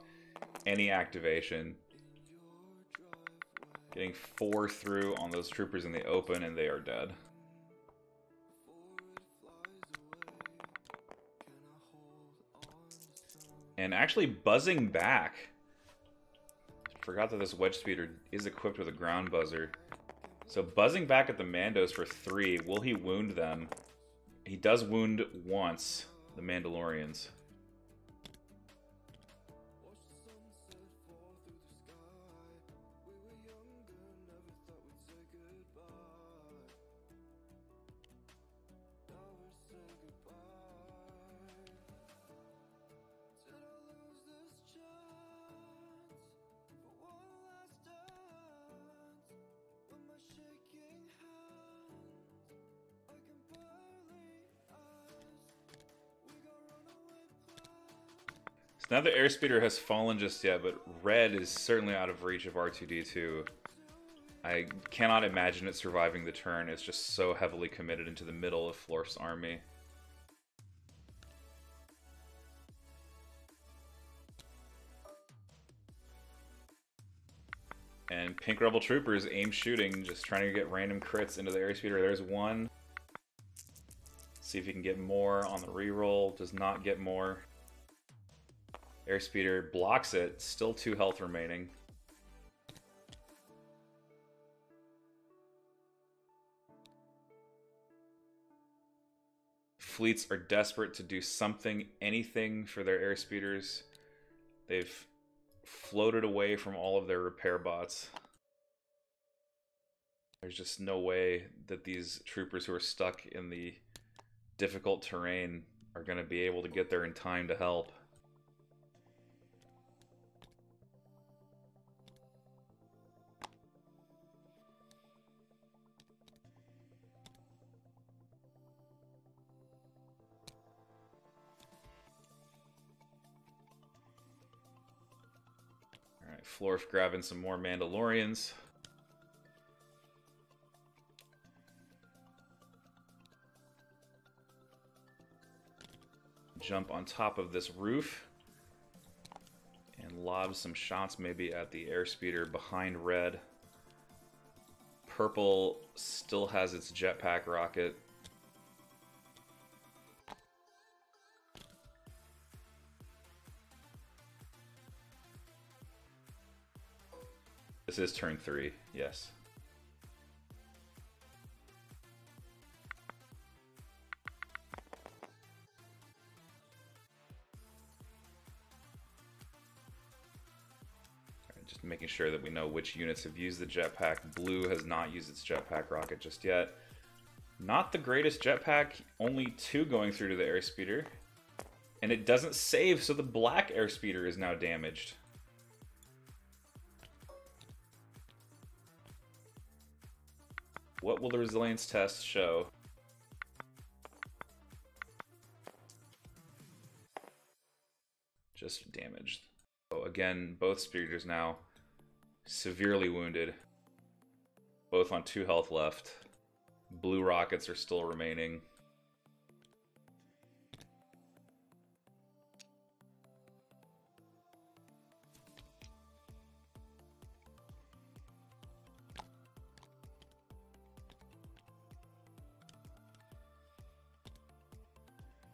any activation. Getting 4 through on those troopers in the open, and they are dead. And actually buzzing back. Forgot that this Wedge Speeder is equipped with a ground buzzer. So buzzing back at the Mandos for 3. Will he wound them? He does wound once the Mandalorians. Now the Airspeeder has fallen just yet, but red is certainly out of reach of R2-D2. I cannot imagine it surviving the turn. It's just so heavily committed into the middle of Floorf's army. And Pink Rebel Troopers aim shooting, just trying to get random crits into the Airspeeder. There's one. See if he can get more on the reroll. Does not get more. Airspeeder blocks it, still 2 health remaining. Fleets are desperate to do something, anything for their Airspeeders. They've floated away from all of their repair bots. There's just no way that these troopers who are stuck in the difficult terrain are going to be able to get there in time to help. Floorf grabbing some more Mandalorians. Jump on top of this roof and lob some shots maybe at the Airspeeder behind red. Purple still has its jetpack rocket. This is turn 3, yes. Just making sure that we know which units have used the jetpack. Blue has not used its jetpack rocket just yet. Not the greatest jetpack, only 2 going through to the Airspeeder. And it doesn't save, so the black airspeeder is now damaged. What will the resilience test show? Just damaged. So again, both speeders now severely wounded. Both on 2 health left. Blue rockets are still remaining.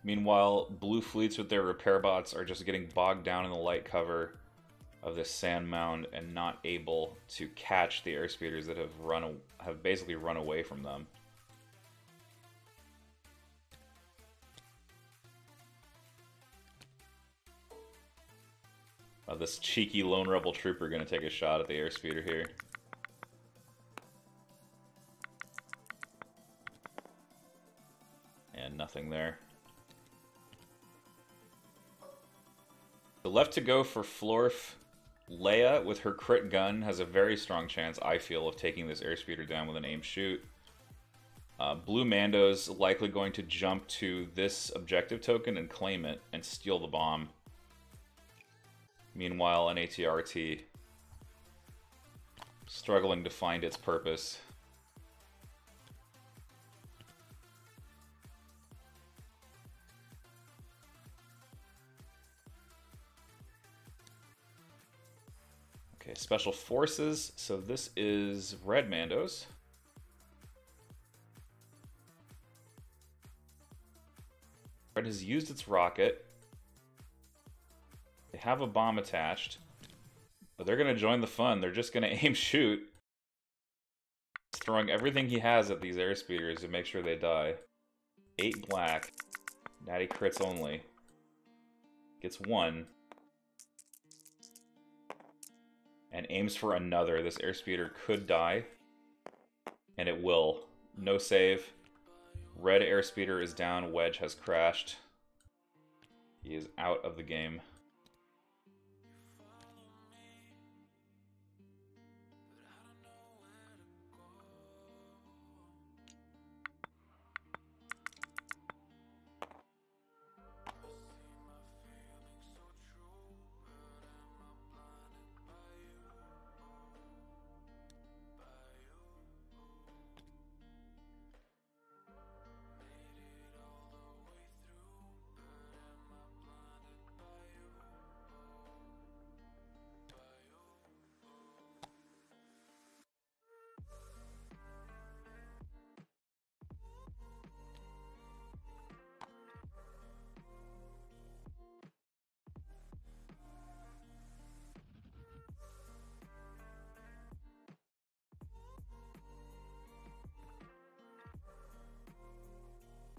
Meanwhile, blue fleets with their repair bots are just getting bogged down in the light cover of this sand mound and not able to catch the airspeeders that have basically run away from them. This cheeky lone rebel trooper gonna take a shot at the airspeeder here. And nothing there. The left to go for Florf. Leia, with her crit gun, has a very strong chance, I feel, of taking this airspeeder down with an aim shoot. Blue Mando's likely going to jump to this objective token and claim it and steal the bomb. Meanwhile, an ATRT struggling to find its purpose. Okay, Special Forces. So this is Red Mandos. Red has used its rocket. They have a bomb attached. But they're going to join the fun. They're just going to aim shoot. He's throwing everything he has at these airspeeders to make sure they die. 8 black. Natty crits only. Gets 1. And aims for another. This airspeeder could die. And it will. No save. Red airspeeder is down. Wedge has crashed. He is out of the game.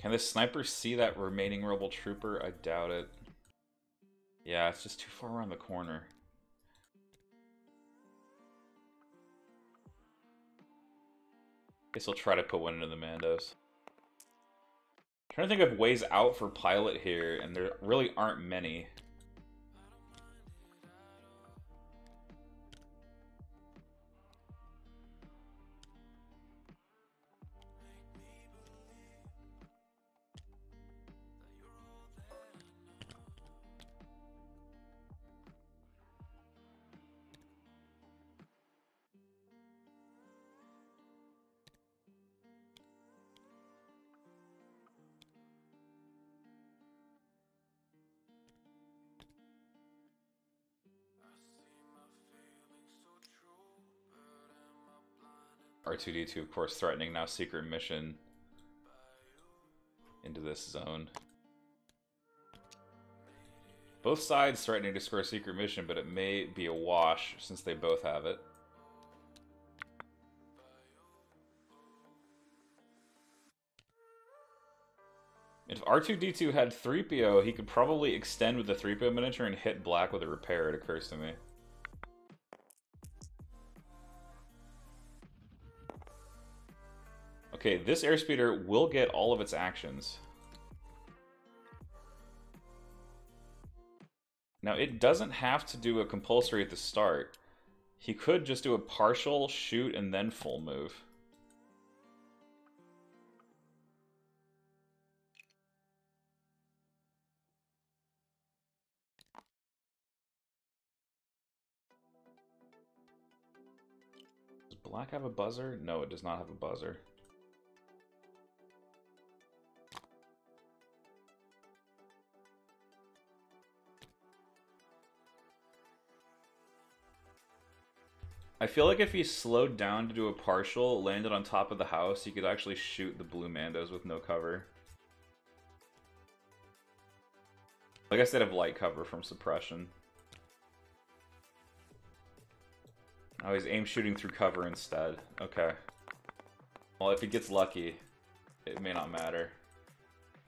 Can this sniper see that remaining rebel trooper? I doubt it. Yeah, it's just too far around the corner. Guess I'll try to put one into the Mandos. I'm trying to think of ways out for pilot here, and there really aren't many. R2-D2, of course, threatening now secret mission into this zone. Both sides threatening to score a secret mission, but it may be a wash since they both have it. If R2-D2 had 3PO, he could probably extend with the 3PO miniature and hit black with a repair, it occurs to me. Okay, this airspeeder will get all of its actions. Now, it doesn't have to do a compulsory at the start. He could just do a partial, shoot, and then full move. Does black have a buzzer? No, it does not have a buzzer. I feel like if he slowed down to do a partial, landed on top of the house, he could actually shoot the blue Mandos with no cover. I guess they'd have light cover from suppression. Oh, he's aim shooting through cover instead. Okay. Well, if he gets lucky, it may not matter.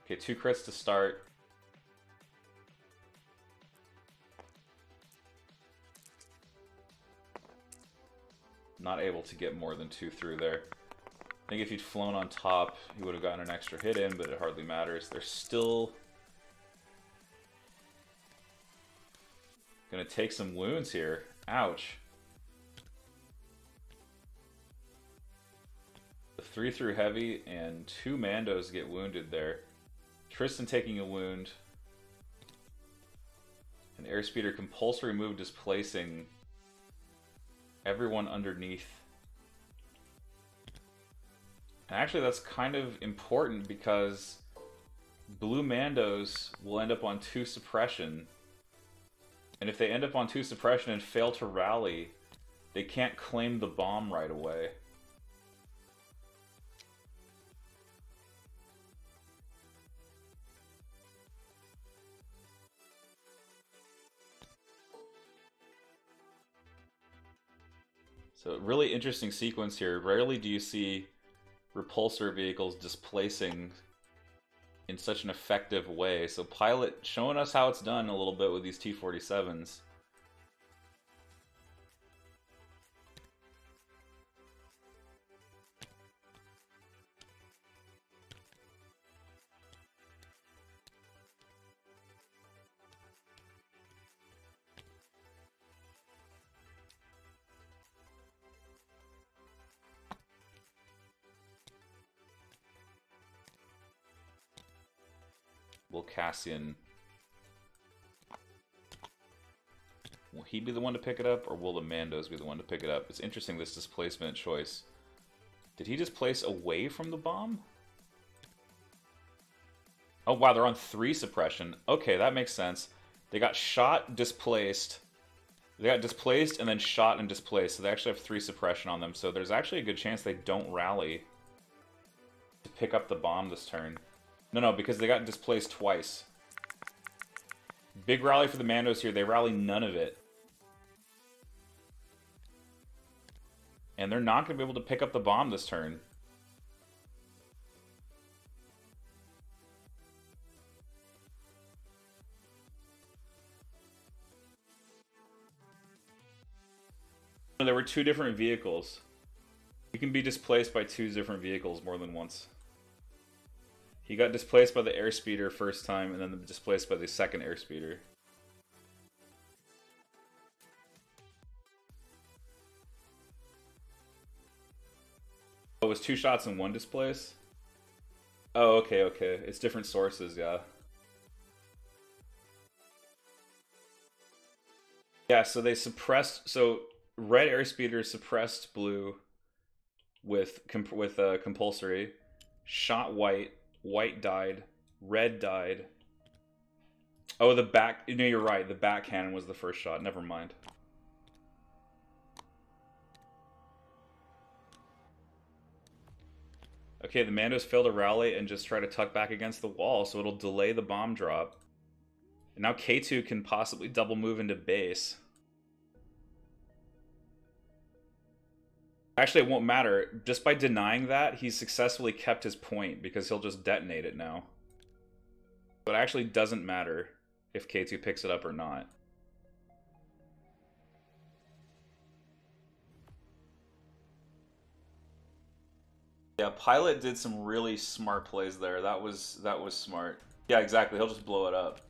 Okay, 2 crits to start. Not able to get more than 2 through there. I think if he'd flown on top, he would have gotten an extra hit in, but it hardly matters. They're still gonna take some wounds here. Ouch. The 3 through heavy and 2 Mandos get wounded there. Tristan taking a wound. An Airspeeder compulsory move displacing everyone underneath. And actually that's kind of important because blue Mandos will end up on 2 suppression. And if they end up on 2 suppression and fail to rally, they can't claim the bomb right away. So really interesting sequence here. Rarely do you see repulsor vehicles displacing in such an effective way. So Pilot showing us how it's done a little bit with these T-47s. Will Cassian... Will he be the one to pick it up, or will the Mandos be the one to pick it up? It's interesting, this displacement choice. Did he displace away from the bomb? Oh wow, they're on 3 suppression. Okay, that makes sense. They got shot, displaced. They got displaced and then shot and displaced, so they actually have 3 suppression on them. So there's actually a good chance they don't rally to pick up the bomb this turn. No, because they got displaced twice. Big rally for the Mandos here. They rally none of it. And they're not going to be able to pick up the bomb this turn. There were 2 different vehicles. You can be displaced by 2 different vehicles more than once. He got displaced by the Airspeeder first time, and then displaced by the second Airspeeder. Oh, it was 2 shots and 1 displace? Oh, okay. It's different sources, yeah. Yeah, so they suppressed... So, red Airspeeder suppressed blue with compulsory. Shot white. White died. Red died. Oh, the back... No, you're right. The back cannon was the first shot. Never mind. Okay, the Mandos fail to rally and just try to tuck back against the wall, so it'll delay the bomb drop. And now K2 can possibly double move into base. Actually, it won't matter. Just by denying that, he's successfully kept his point, because he'll just detonate it now. So it actually doesn't matter if K2 picks it up or not. Yeah, Pilot did some really smart plays there. That was smart. Yeah, exactly. He'll just blow it up.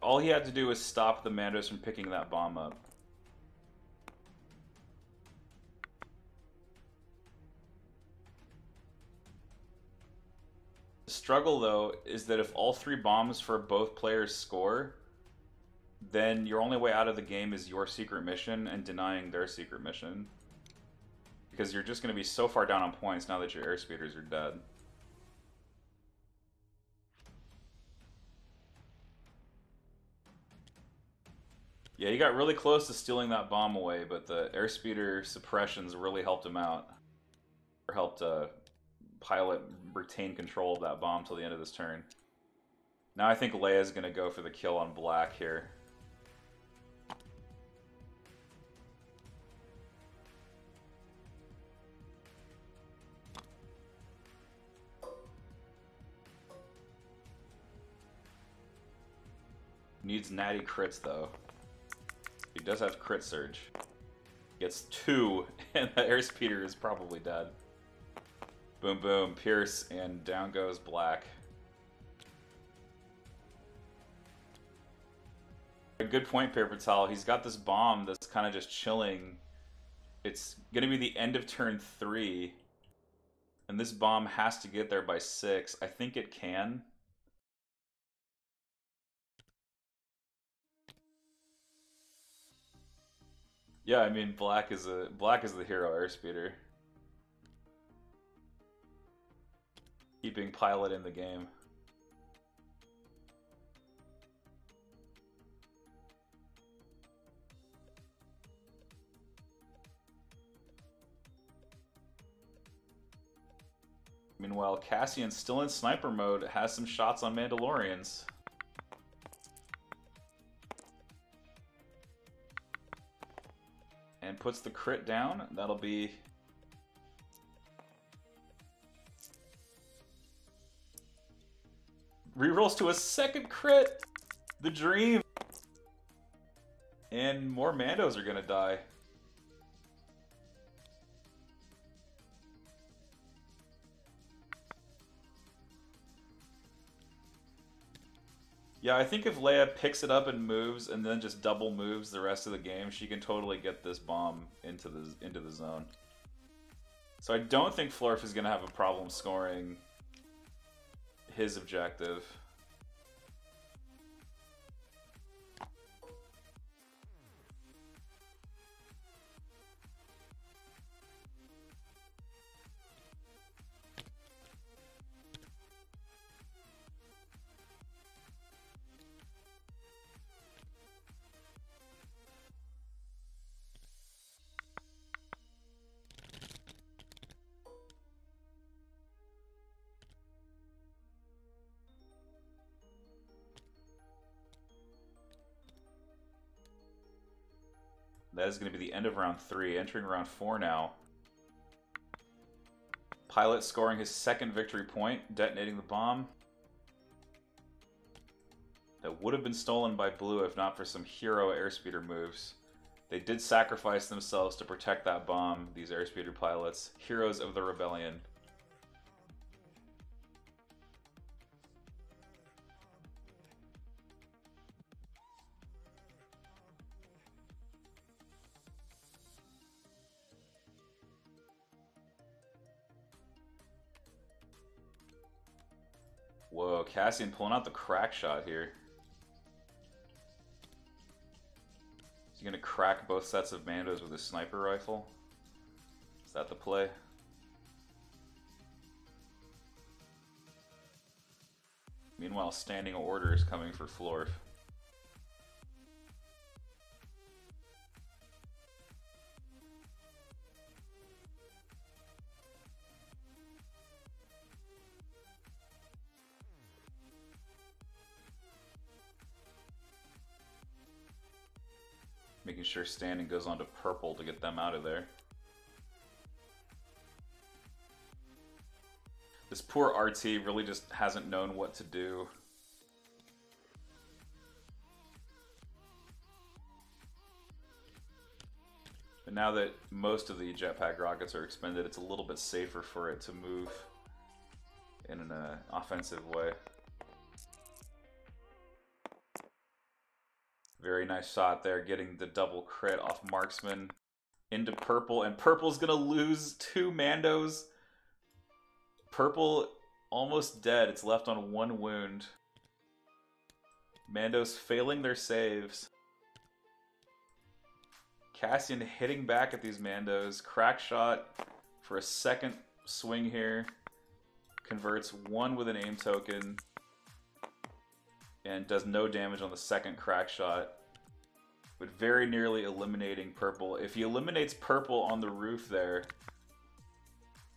All he had to do was stop the Mandos from picking that bomb up. The struggle, though, is that if all 3 bombs for both players score, then your only way out of the game is your secret mission and denying their secret mission. Because you're just going to be so far down on points now that your airspeeders are dead. Yeah, he got really close to stealing that bomb away, but the airspeeder suppressions really helped him out. Or helped Pilot retain control of that bomb till the end of this turn. Now I think Leia's going to go for the kill on black here. Needs natty crits, though. He does have crit surge. Gets 2, and the airspeeder is probably dead. Boom, boom, pierce, and down goes black. A good point, Paper Towel. He's got this bomb that's kind of just chilling. It's going to be the end of turn 3, and this bomb has to get there by 6. I think it can. Yeah, I mean, black is the hero airspeeder, keeping Pilot in the game. Meanwhile, Cassian, still in sniper mode, has some shots on Mandalorians. And puts the crit down. That'll be... Rerolls to a second crit! The dream! And more Mandos are gonna die. Yeah, I think if Leia picks it up and moves, and then just double moves the rest of the game, she can totally get this bomb into the zone. So I don't think Florf is going to have a problem scoring his objective. That is going to be the end of round 3. Entering round 4 now. Pilot scoring his second victory point, detonating the bomb. That would have been stolen by Blue if not for some hero airspeeder moves. They did sacrifice themselves to protect that bomb, these airspeeder pilots. Heroes of the rebellion. Whoa, Cassian pulling out the crack shot here. Is he going to crack both sets of Mandos with his sniper rifle? Is that the play? Meanwhile, standing orders coming for Florf. Making sure standing goes on to purple to get them out of there. This poor RT really just hasn't known what to do. But now that most of the jetpack rockets are expended, it's a little bit safer for it to move in an offensive way. Very nice shot there, getting the double crit off Marksman into Purple, and Purple's gonna lose 2 Mandos. Purple almost dead. It's left on 1 wound. Mandos failing their saves. Cassian hitting back at these Mandos. Crack shot for a second swing here. Converts 1 with an aim token. And does no damage on the second crack shot. But very nearly eliminating Purple. If he eliminates Purple on the roof there,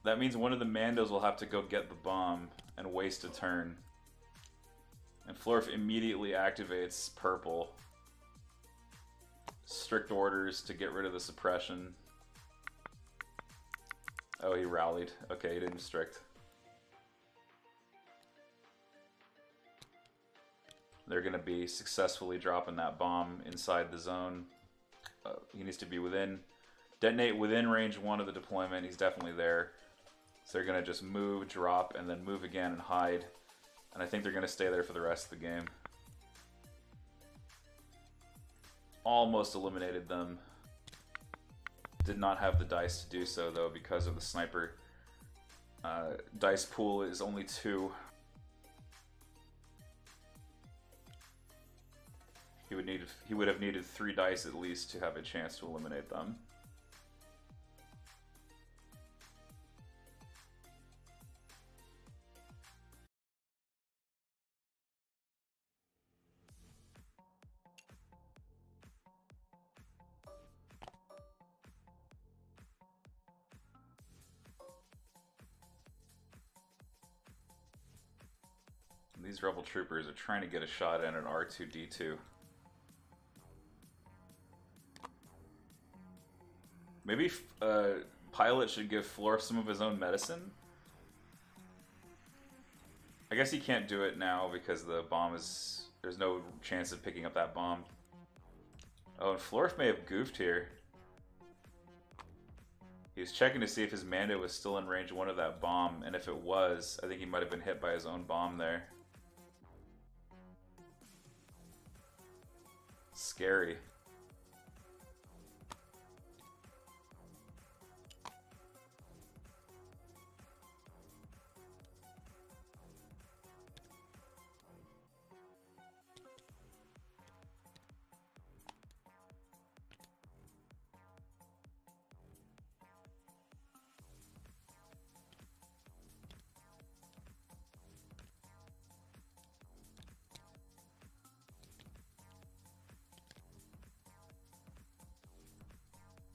that means one of the Mandos will have to go get the bomb and waste a turn. And Florf immediately activates Purple. Strict orders to get rid of the suppression. Oh, he rallied. Okay, he didn't strict. They're going to be successfully dropping that bomb inside the zone. He needs to be within. Detonate within range 1 of the deployment. He's definitely there. So they're going to just move, drop, and then move again and hide. And I think they're going to stay there for the rest of the game. Almost eliminated them. Did not have the dice to do so, though, because of the sniper. Dice pool is only 2. He would have needed 3 dice at least to have a chance to eliminate them. These rebel troopers are trying to get a shot in at R2-D2. Maybe Pilot should give Florf some of his own medicine? I guess he can't do it now because the bomb is... There's no chance of picking up that bomb. Oh, and Florf may have goofed here. He was checking to see if his Mando was still in range 1 of that bomb, and if it was, I think he might have been hit by his own bomb there. Scary.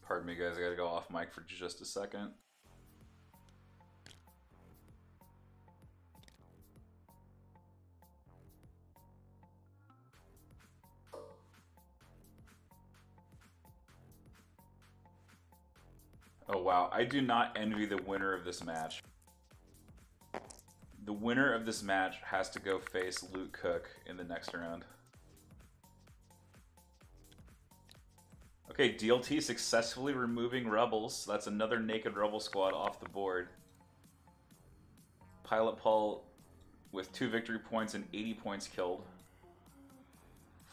Pardon me, guys, I gotta go off mic for just a second. Oh wow, I do not envy the winner of this match. The winner of this match has to go face Luke Cook in the next round. Okay, DLT successfully removing rebels. That's another naked rebel squad off the board. Pilot Paul with 2 victory points and 80 points killed.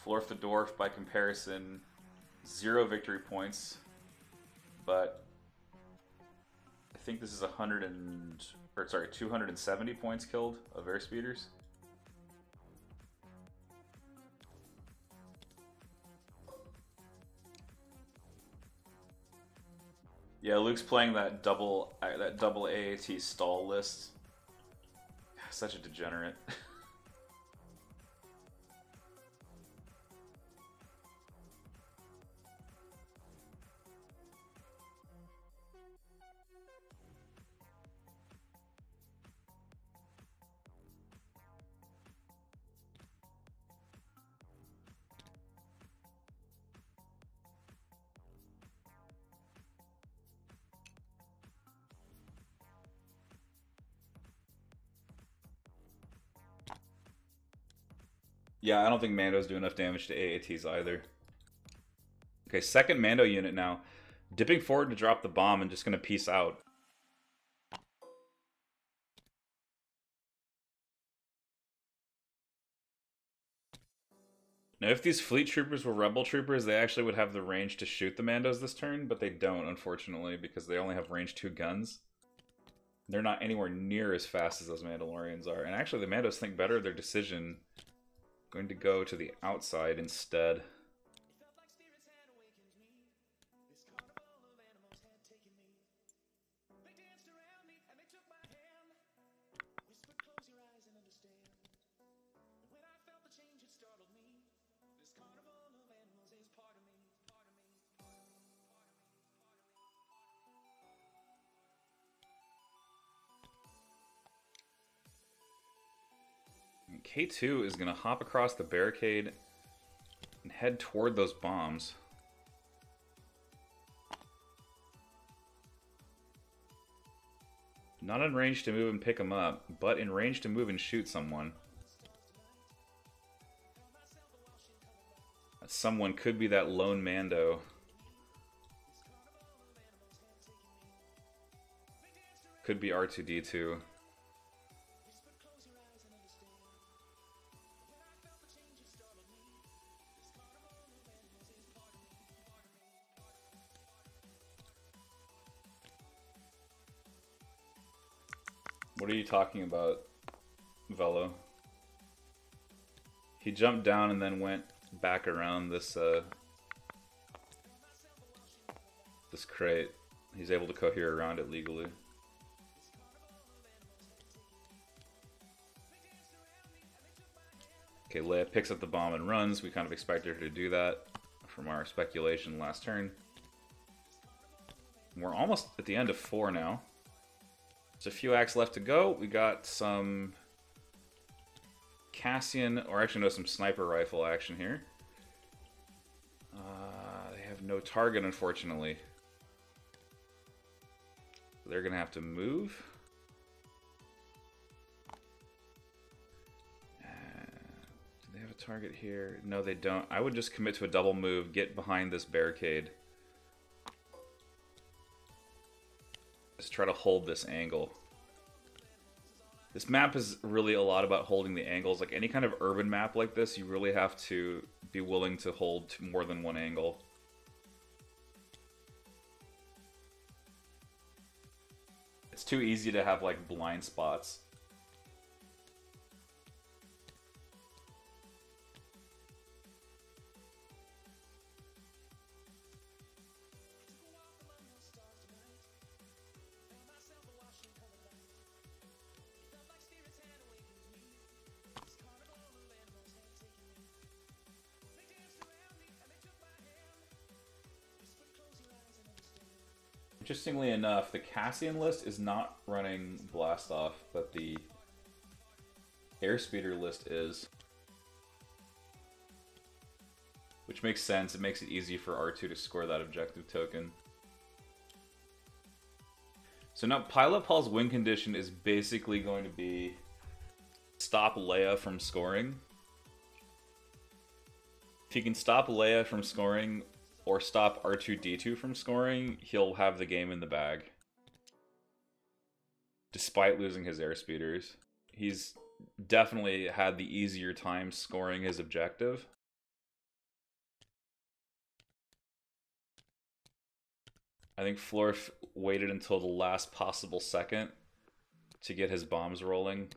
FloorftheDwarf, by comparison, 0 victory points. But I think this is 270 points killed of Airspeeders. Yeah, Luke's playing that double AAT stall list. Such a degenerate. Yeah, I don't think Mandos do enough damage to AATs either. Okay, second Mando unit now. Dipping forward to drop the bomb and just gonna peace out. Now, if these fleet troopers were rebel troopers, they actually would have the range to shoot the Mandos this turn, but they don't, unfortunately, because they only have range 2 guns. They're not anywhere near as fast as those Mandalorians are. And actually, the Mandos think better of their decision, going to go to the outside instead. K2 is going to hop across the barricade and head toward those bombs. Not in range to move and pick them up, but in range to move and shoot someone. That someone could be that lone Mando. Could be R2-D2. What are you talking about, Velo? He jumped down and then went back around this this crate. He's able to cohere around it legally. Okay, Leia picks up the bomb and runs. We kind of expected her to do that from our speculation last turn. We're almost at the end of 4 now. There's a few acts left to go. We got some Cassian, or actually no, some sniper rifle action here. They have no target, unfortunately. They're going to have to move. Do they have a target here? No, they don't. I would just commit to a double move, get behind this barricade. Just try to hold this angle. This map is really a lot about holding the angles. Like any kind of urban map like this, you really have to be willing to hold more than one angle. It's too easy to have like blind spots. Interestingly enough, the Cassian list is not running Blast Off, but the Airspeeder list is. Which makes sense. It makes it easy for R2 to score that objective token. So now Pilot Paul's win condition is basically going to be stop Leia from scoring. If he can stop Leia from scoring or stop R2-D2 from scoring, he'll have the game in the bag. Despite losing his airspeeders. He's definitely had the easier time scoring his objective. I think Florf waited until the last possible second to get his bombs rolling.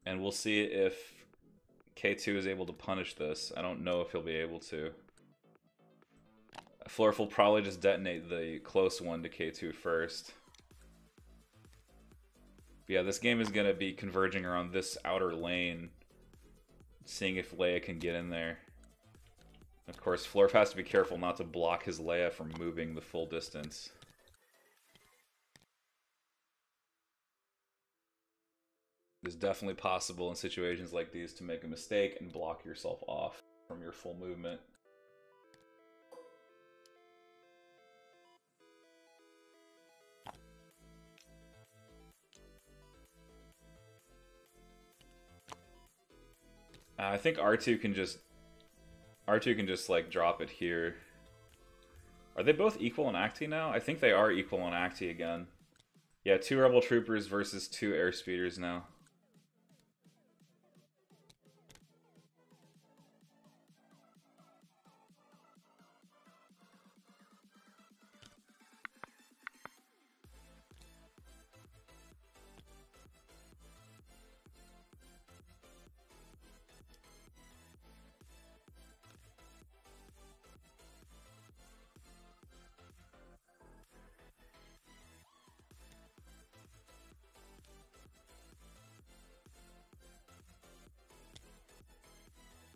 And we'll see if K2 is able to punish this. I don't know if he'll be able to. Florf will probably just detonate the close one to K2 first. But yeah, this game is going to be converging around this outer lane, seeing if Leia can get in there. Of course, Florf has to be careful not to block his Leia from moving the full distance. It's definitely possible in situations like these to make a mistake and block yourself off from your full movement. I think R2 can just like drop it here. Are they both equal in Acti now? I think they are equal in Acti again. Yeah, 2 Rebel Troopers versus 2 Airspeeders now.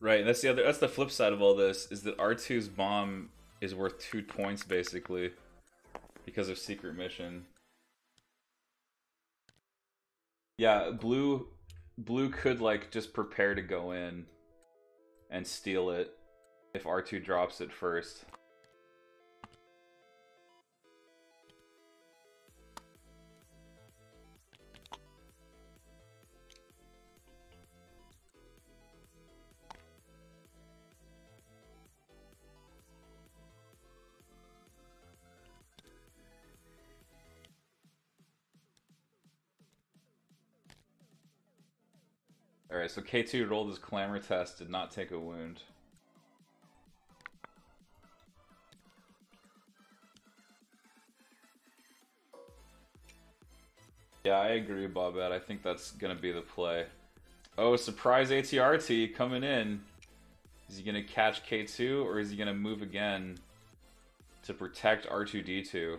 Right, and that's the flip side of all this, is that R2's bomb is worth 2 points basically because of secret mission. Yeah, blue could like just prepare to go in and steal it if R2 drops it first. Alright, so K2 rolled his clamor test, did not take a wound. Yeah, I agree, Bobette. I think that's gonna be the play. Oh, surprise ATRT coming in. Is he gonna catch K2 or is he gonna move again to protect R2D2?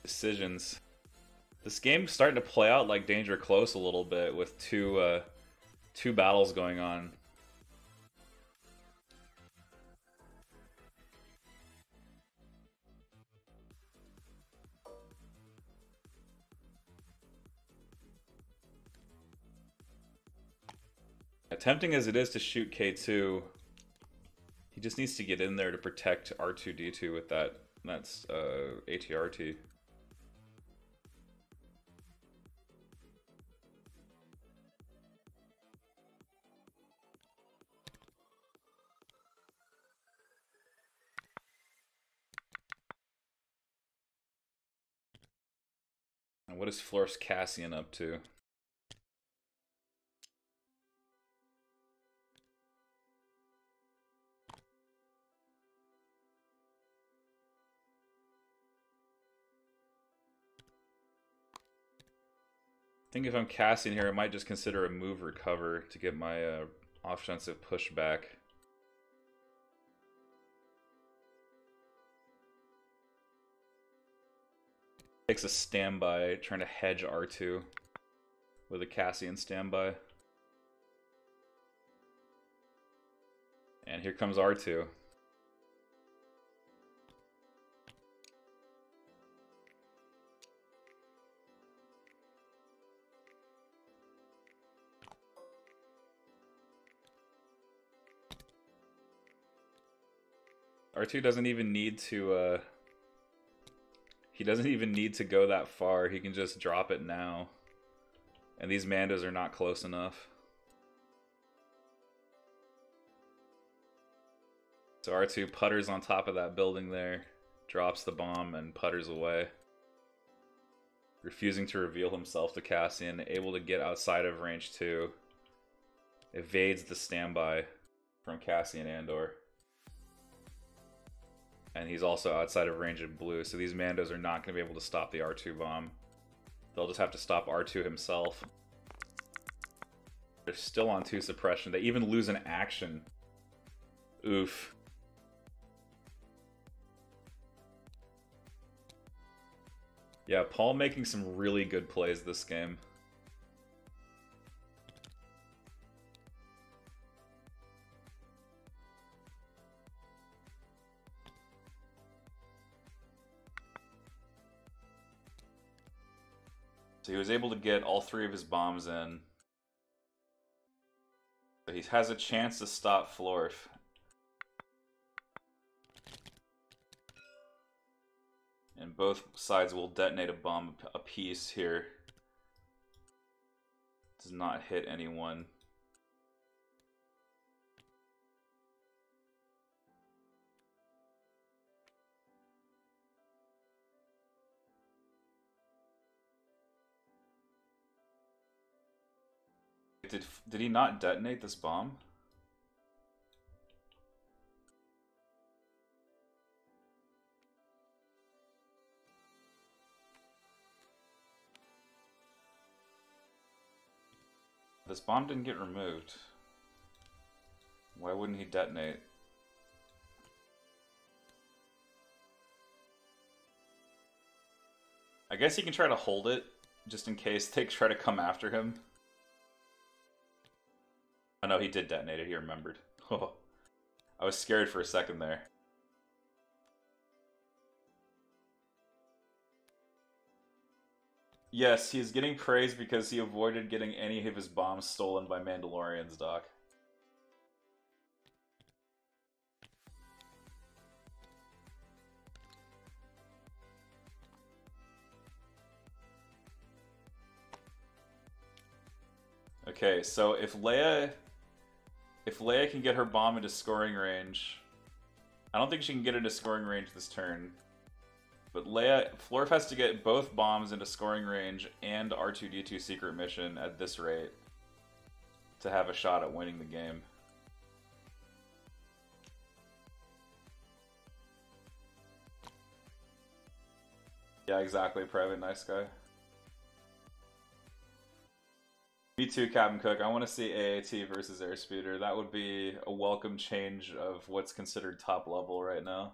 Decisions. This game's starting to play out like Danger Close a little bit with two battles going on. Tempting as it is to shoot K2, he just needs to get in there to protect R2D2 with that. That's ATRT. And what is Florf's Cassian up to? I think if I'm Cassian here, I might just consider a move recover to get my offensive push back. Takes a standby, trying to hedge R2 with a Cassian standby. And here comes R2. R2 doesn't even need to, he doesn't even need to go that far. He can just drop it now. And these Mandos are not close enough. So R2 putters on top of that building there, drops the bomb, and putters away. Refusing to reveal himself to Cassian, able to get outside of range 2. Evades the standby from Cassian Andor. And he's also outside of range of blue, so these Mandos are not going to be able to stop the R2 bomb. They'll just have to stop R2 himself. They're still on 2 suppression. They even lose an action. Oof. Yeah, Paul making some really good plays this game. So he was able to get all 3 of his bombs in. So he has a chance to stop Florf. And both sides will detonate a bomb apiece here. Does not hit anyone. Did he not detonate this bomb? This bomb didn't get removed. Why wouldn't he detonate? I guess he can try to hold it, just in case they try to come after him. Oh no, he did detonate it. He remembered. Oh, I was scared for a second there. Yes, he is getting praise because he avoided getting any of his bombs stolen by Mandalorians, Doc. Okay, so if Leia can get her bomb into scoring range, I don't think she can get into scoring range this turn. But Florf has to get both bombs into scoring range and R2-D2 secret mission at this rate to have a shot at winning the game. Yeah, exactly, Private Nice Guy. Me too, Captain Cook. I want to see AAT versus Airspeeder. That would be a welcome change of what's considered top level right now.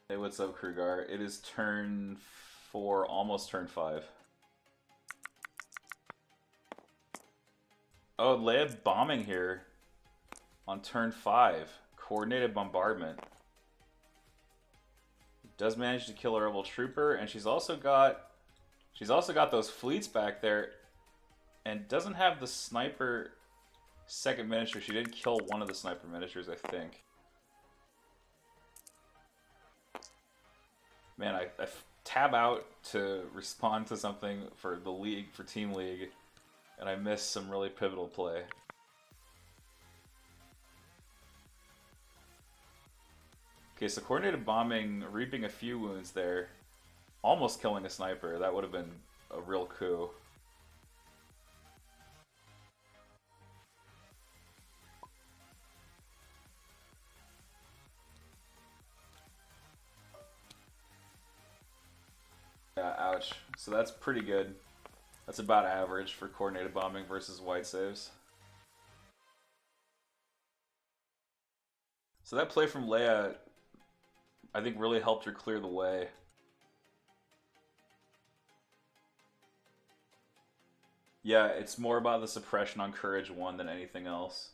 Hey, what's up, Krugar? It is turn 4, almost turn 5. Oh, Leia bombing here on turn 5. Coordinated bombardment. Does manage to kill a rebel trooper, and she's also got those fleets back there, and doesn't have the sniper second miniature. She did kill one of the sniper miniatures, I think. Man, I tab out to respond to something for the league, for Team League, and I missed some really pivotal play. Okay, so coordinated bombing, reaping a few wounds there, almost killing a sniper. That would have been a real coup. Yeah, ouch. So that's pretty good. That's about average for coordinated bombing versus white saves. So that play from Leia, I think, really helped her clear the way. Yeah, it's more about the suppression on Courage 1 than anything else.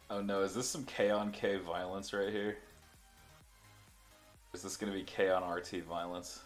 Oh no, is this some K on K violence right here? Is this gonna be K on RT violence?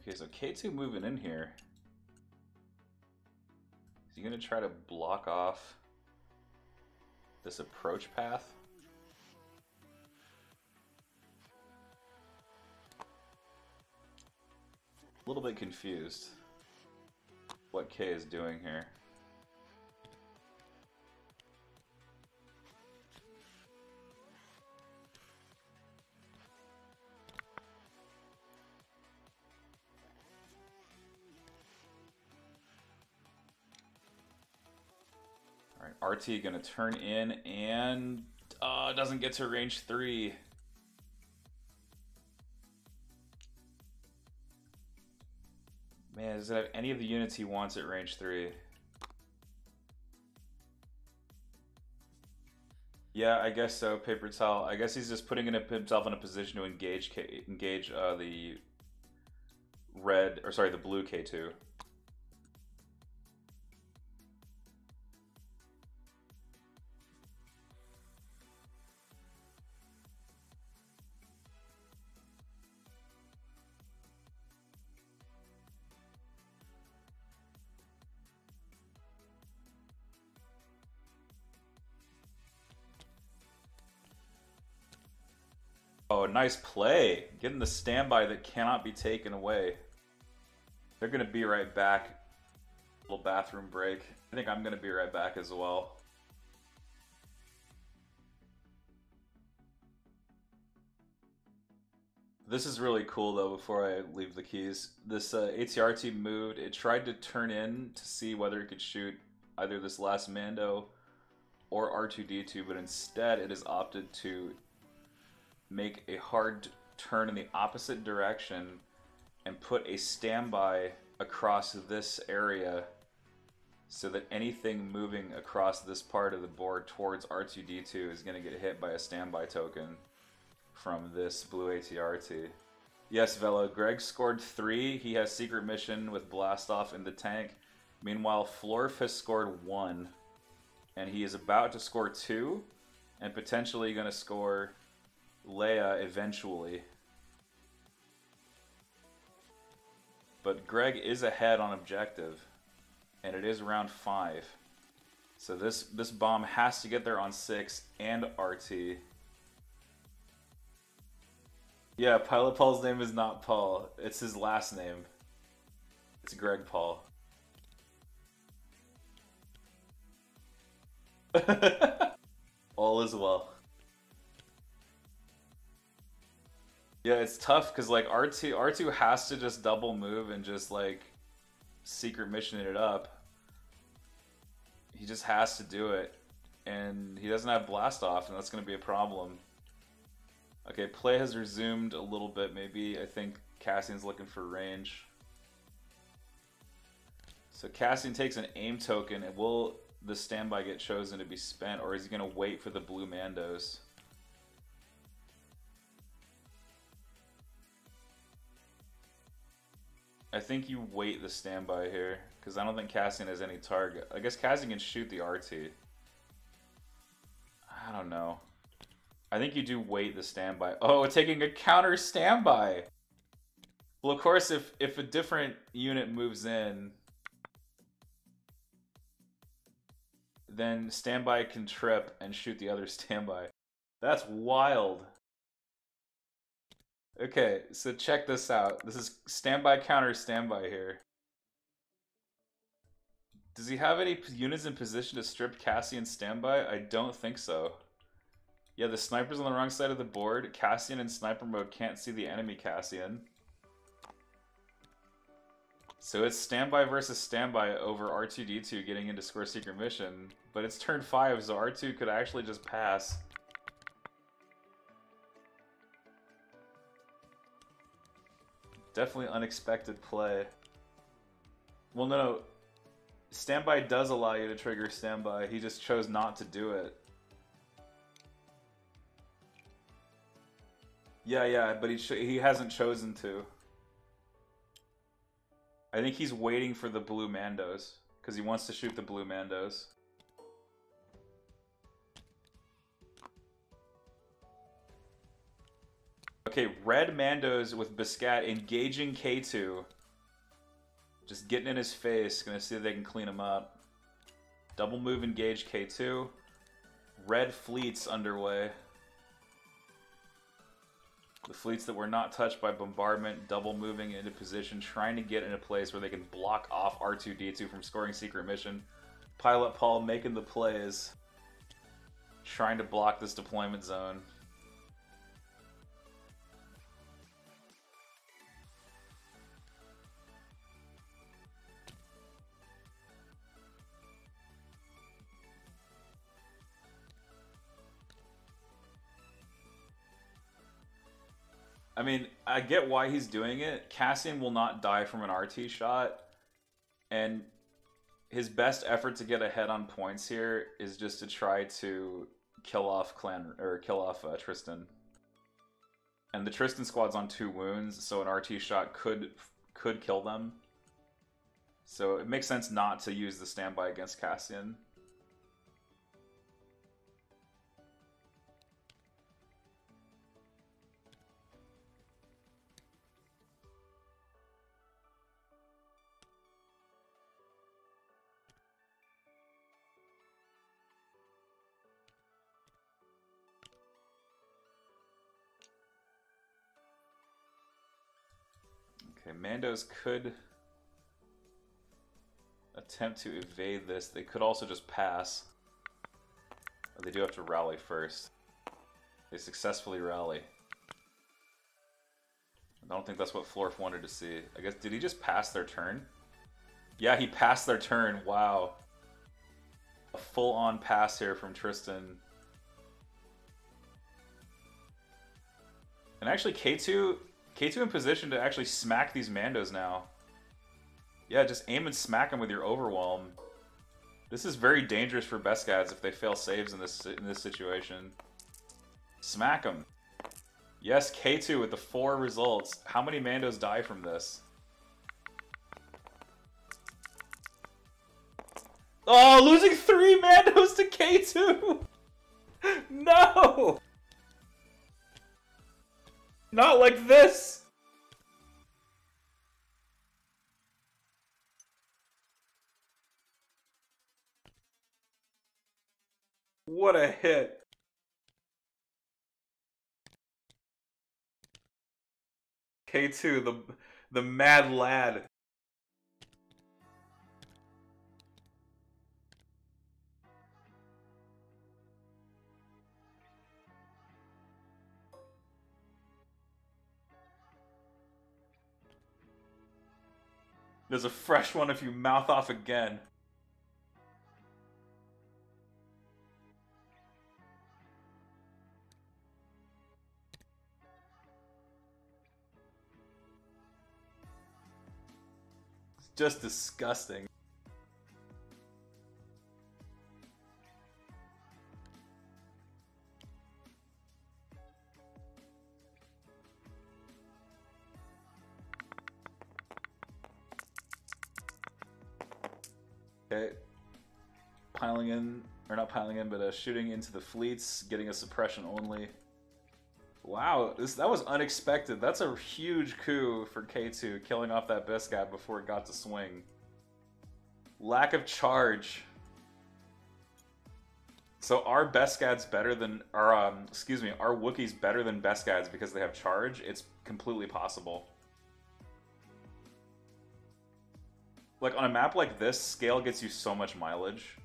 Okay, so K2 moving in here. Is he gonna try to block off this approach path? A little bit confused what K is doing here. Alright, RT gonna turn in and doesn't get to range 3. Man, does it have any of the units he wants at range 3? Yeah, I guess so, Paper Towel. I guess he's just putting himself in a position to engage the red, or sorry, the blue K2. Oh, nice play. Getting the standby that cannot be taken away. They're going to be right back. Little bathroom break. I think I'm going to be right back as well. This is really cool though, before I leave the keys. This ATRT moved. It tried to turn in to see whether it could shoot either this last Mando or R2-D2, but instead it has opted to make a hard turn in the opposite direction and put a standby across this area so that anything moving across this part of the board towards R2-D2 is going to get hit by a standby token from this blue ATRT. Yes, Velo, Greg scored 3. He has secret mission with blast off in the tank. Meanwhile, Florf has scored 1. And he is about to score 2 and potentially going to score Leia eventually. But Greg is ahead on objective, and it is round 5. So this bomb has to get there on 6 and RT. Yeah, Pilot Paul's name is not Paul. It's his last name. It's Greg Paul. All is well. Yeah, it's tough because like R2 has to just double move and just like secret mission it up. He just has to do it, and he doesn't have blast off, and that's going to be a problem. Okay, play has resumed a little bit. Maybe I think Cassian's looking for range. So Cassian takes an aim token, and will the standby get chosen to be spent, or is he going to wait for the blue Mandos? I think you wait the standby here, because I don't think Cassian has any target. I guess Cassian can shoot the RT. I don't know. I think you do wait the standby. Oh, taking a counter standby! Well, of course, if a different unit moves in, then standby can trip and shoot the other standby. That's wild. Okay, so check this out. This is standby counter standby here. Does he have any units in position to strip Cassian standby? I don't think so. Yeah, the sniper's on the wrong side of the board. Cassian in sniper mode can't see the enemy Cassian. So it's standby versus standby over R2-D2 getting into score secret mission. But it's turn 5, so R2 could actually just pass. Definitely unexpected play. Well, no. Standby does allow you to trigger standby. He just chose not to do it. Yeah, but he hasn't chosen to. I think he's waiting for the blue Mandos, because he wants to shoot the blue Mandos. Okay, red Mandos with Biscat engaging K2. Just getting in his face. Gonna see if they can clean him up. Double move engage K2. Red fleets underway. The fleets that were not touched by bombardment, double moving into position, trying to get in a place where they can block off R2-D2 from scoring secret mission. Pilot Paul making the plays. Trying to block this deployment zone. I mean, I get why he's doing it. Cassian will not die from an RT shot, and his best effort to get ahead on points here is just to try to kill off Tristan. And the Tristan squad's on 2 wounds, so an RT shot could kill them. So it makes sense not to use the standby against Cassian. Okay, Mandos could attempt to evade this. They could also just pass. But they do have to rally first. They successfully rally. I don't think that's what Florf wanted to see. I guess, did he just pass their turn? Yeah, he passed their turn. Wow. A full-on pass here from Tristan. And actually, K2 in position to actually smack these Mandos now. Yeah, just aim and smack them with your Overwhelm. This is very dangerous for Beskads if they fail saves in this situation. Smack them. Yes, K2 with the 4 results. How many Mandos die from this? Oh, losing 3 Mandos to K2! No! Not like this! What a hit. K2, the mad lad. There's a fresh one if you mouth off again. It's just disgusting. Okay, piling in, or not piling in, but shooting into the fleets, getting a suppression only. Wow, that was unexpected. That's a huge coup for K2, killing off that Biscat before it got to swing. Lack of charge. So are Beskads better than, or are Wookiees better than Beskads because they have charge? It's completely possible. Like, on a map like this, scale gets you so much mileage.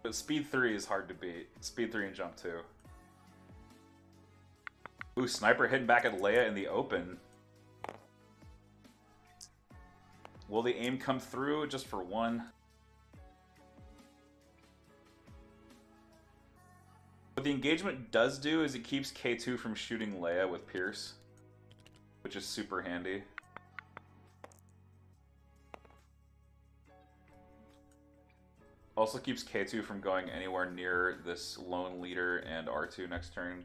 But speed 3 is hard to beat. Speed 3 and jump 2. Ooh, sniper hitting back at Leia in the open. Will the aim come through just for 1? What the engagement does do is it keeps K2 from shooting Leia with Pierce, which is super handy. Also keeps K2 from going anywhere near this lone leader and R2 next turn.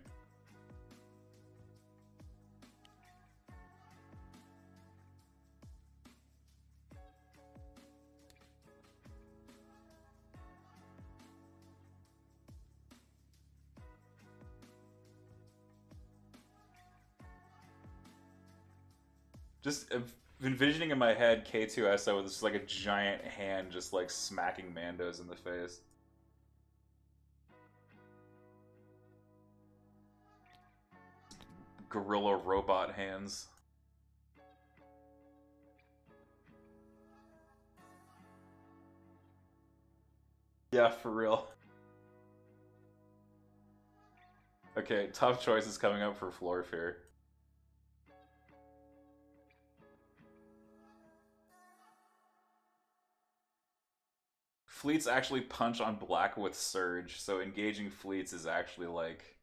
Just envisioning in my head K2SO with just like a giant hand just like smacking Mandos in the face. Gorilla robot hands. Yeah, for real. Okay, tough choices coming up for Floor Fear. Fleets actually punch on black with Surge, so engaging fleets is actually like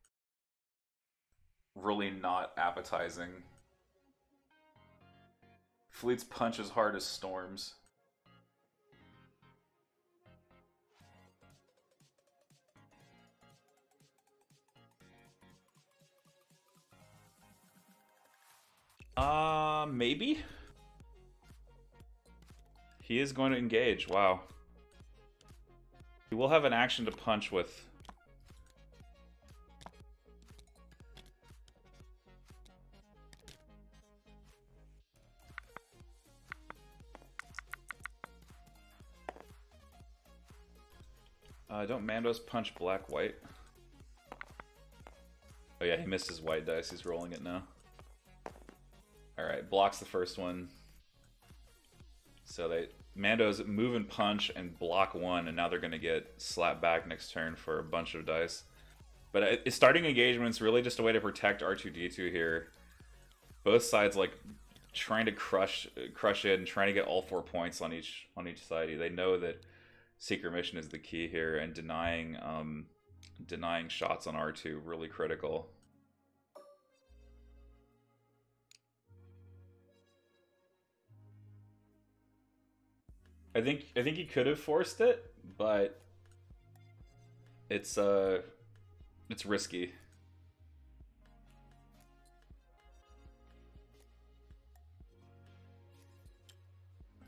really not appetizing. Fleets punch as hard as storms. Maybe? He is going to engage, wow. He will have an action to punch with. Don't Mandos punch black-white? Oh yeah, he missed his white dice, he's rolling it now. Alright, blocks the first one. So Mandos move and punch and block one, and now they're going to get slapped back next turn for a bunch of dice. But starting engagement's really just a way to protect R2-D2 here. Both sides like trying to crush in, trying to get all 4 points on each side. They know that Secret Mission is the key here, and denying shots on R2 really critical. I think he could have forced it, but it's risky.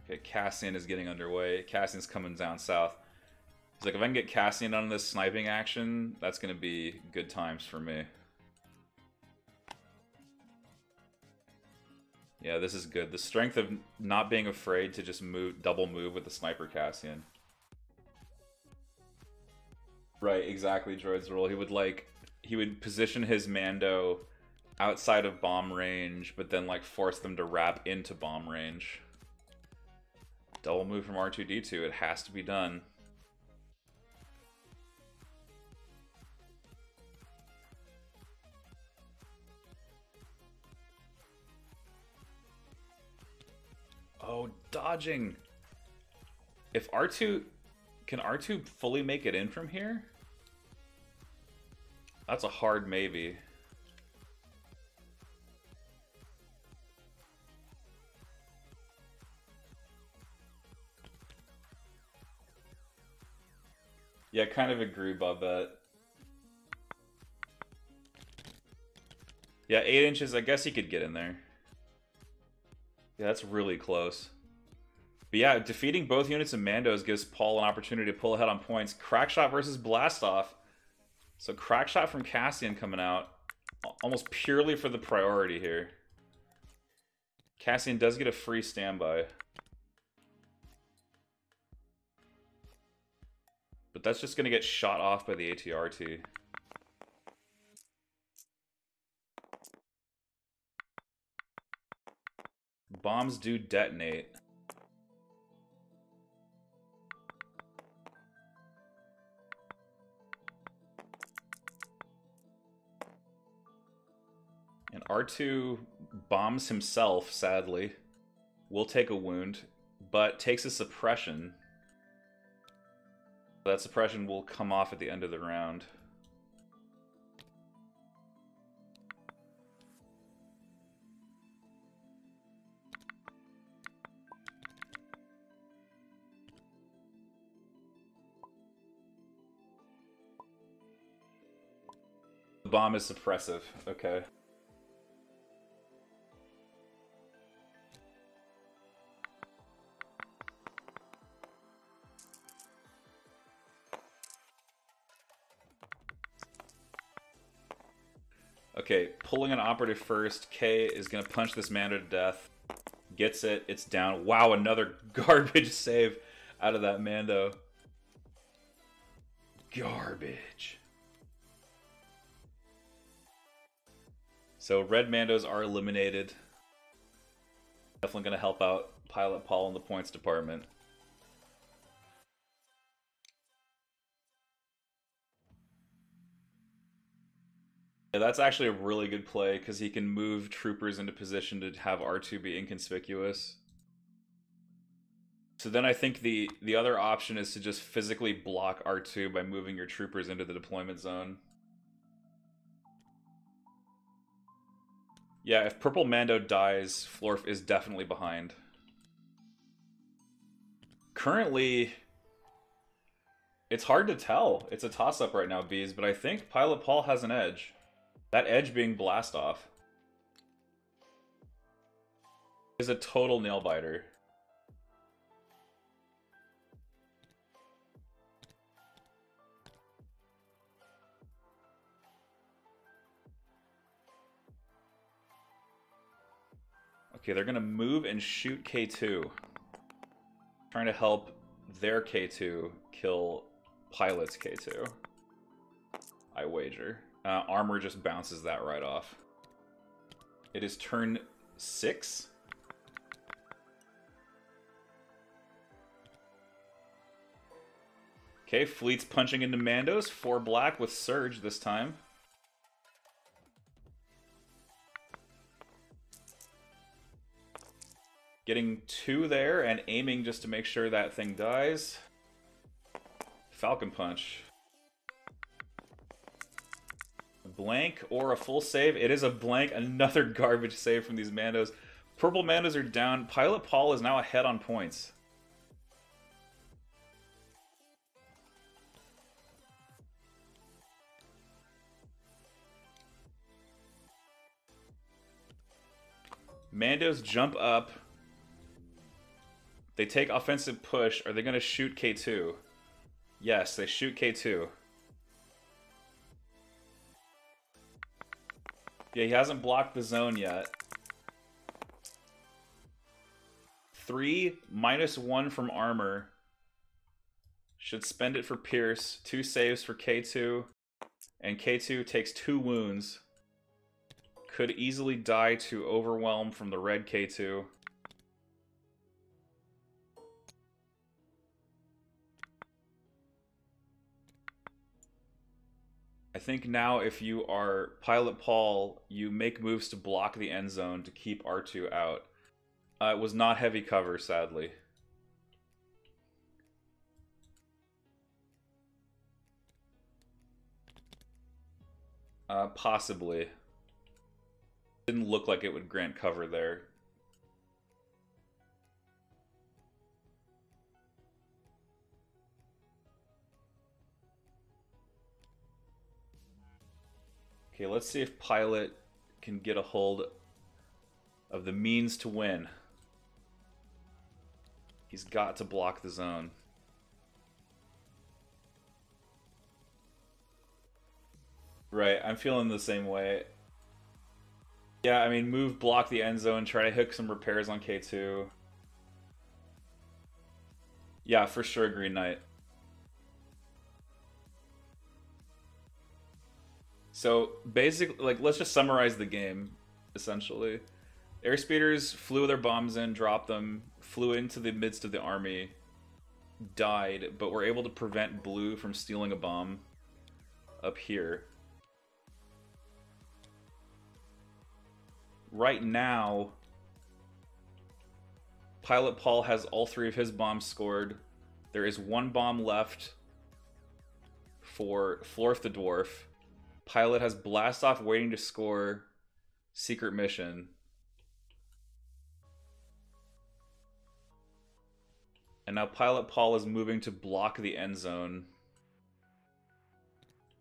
Okay, Cassian is getting underway. Cassian's coming down south. He's like, if I can get Cassian on this sniping action, that's going to be good times for me. Yeah, this is good. The strength of not being afraid to just double move with the sniper Cassian. Right, exactly, Droid's rule. He would position his Mando outside of bomb range, but then like force them to wrap into bomb range. Double move from R2-D2, it has to be done. Oh, dodging! If R2... Can R2 fully make it in from here? That's a hard maybe. Yeah, kind of agree about that. Yeah, 8 inches, I guess he could get in there. Yeah, that's really close. But yeah, defeating both units of Mandos gives Paul an opportunity to pull ahead on points. Crackshot versus Blastoff. So Crackshot from Cassian coming out. Almost purely for the priority here. Cassian does get a free standby. But that's just going to get shot off by the ATRT. Bombs do detonate. And R2 bombs himself, sadly. Will take a wound, but takes a suppression. That suppression will come off at the end of the round. The bomb is suppressive, okay. Okay, pulling an operative first. K is going to punch this Mando to death. Gets it. It's down. Wow, another garbage save out of that Mando. Garbage. So red Mandos are eliminated. Definitely going to help out Pilot Paul in the points department. Yeah, that's actually a really good play because he can move troopers into position to have R2 be inconspicuous. So then I think the other option is to just physically block R2 by moving your troopers into the deployment zone. Yeah, if Purple Mando dies, Florf is definitely behind. Currently, it's hard to tell. It's a toss-up right now, Bees, but I think Pilot Paul has an edge. That edge being blast off is a total nail-biter. Okay, they're gonna move and shoot K2. Trying to help their K2 kill Pilot's K2. I wager. Armor just bounces that right off. It is turn 6. Okay, Fleet's punching into Mandos. 4 black with Surge this time. Getting 2 there and aiming just to make sure that thing dies. Falcon Punch. A blank or a full save. It is a blank. Another garbage save from these Mandos. Purple Mandos are down. Pilot Paul is now ahead on points. Mandos jump up. They take offensive push. Are they going to shoot K2? Yes, they shoot K2. Yeah, he hasn't blocked the zone yet. 3, -1 from armor. Should spend it for Pierce. 2 saves for K2. And K2 takes 2 wounds. Could easily die to overwhelm from the red K2. I think now if you are Pilot Paul, you make moves to block the end zone to keep R2 out. It was not heavy cover, sadly. Possibly. Didn't look like it would grant cover there. Okay, let's see if Pilot can get a hold of the means to win. He's got to block the zone. Right, I'm feeling the same way. Yeah, I mean, move, block the end zone, try to hook some repairs on K2. Yeah, for sure, Green Knight. So, basically, like, let's just summarize the game, essentially. Airspeeders flew their bombs in, dropped them, flew into the midst of the army, died, but were able to prevent Blue from stealing a bomb up here. Right now, Pilot Paul has all 3 of his bombs scored. There is 1 bomb left for FloorftheDwarf. Pilot has Blast Off waiting to score Secret Mission. And now Pilot Paul is moving to block the end zone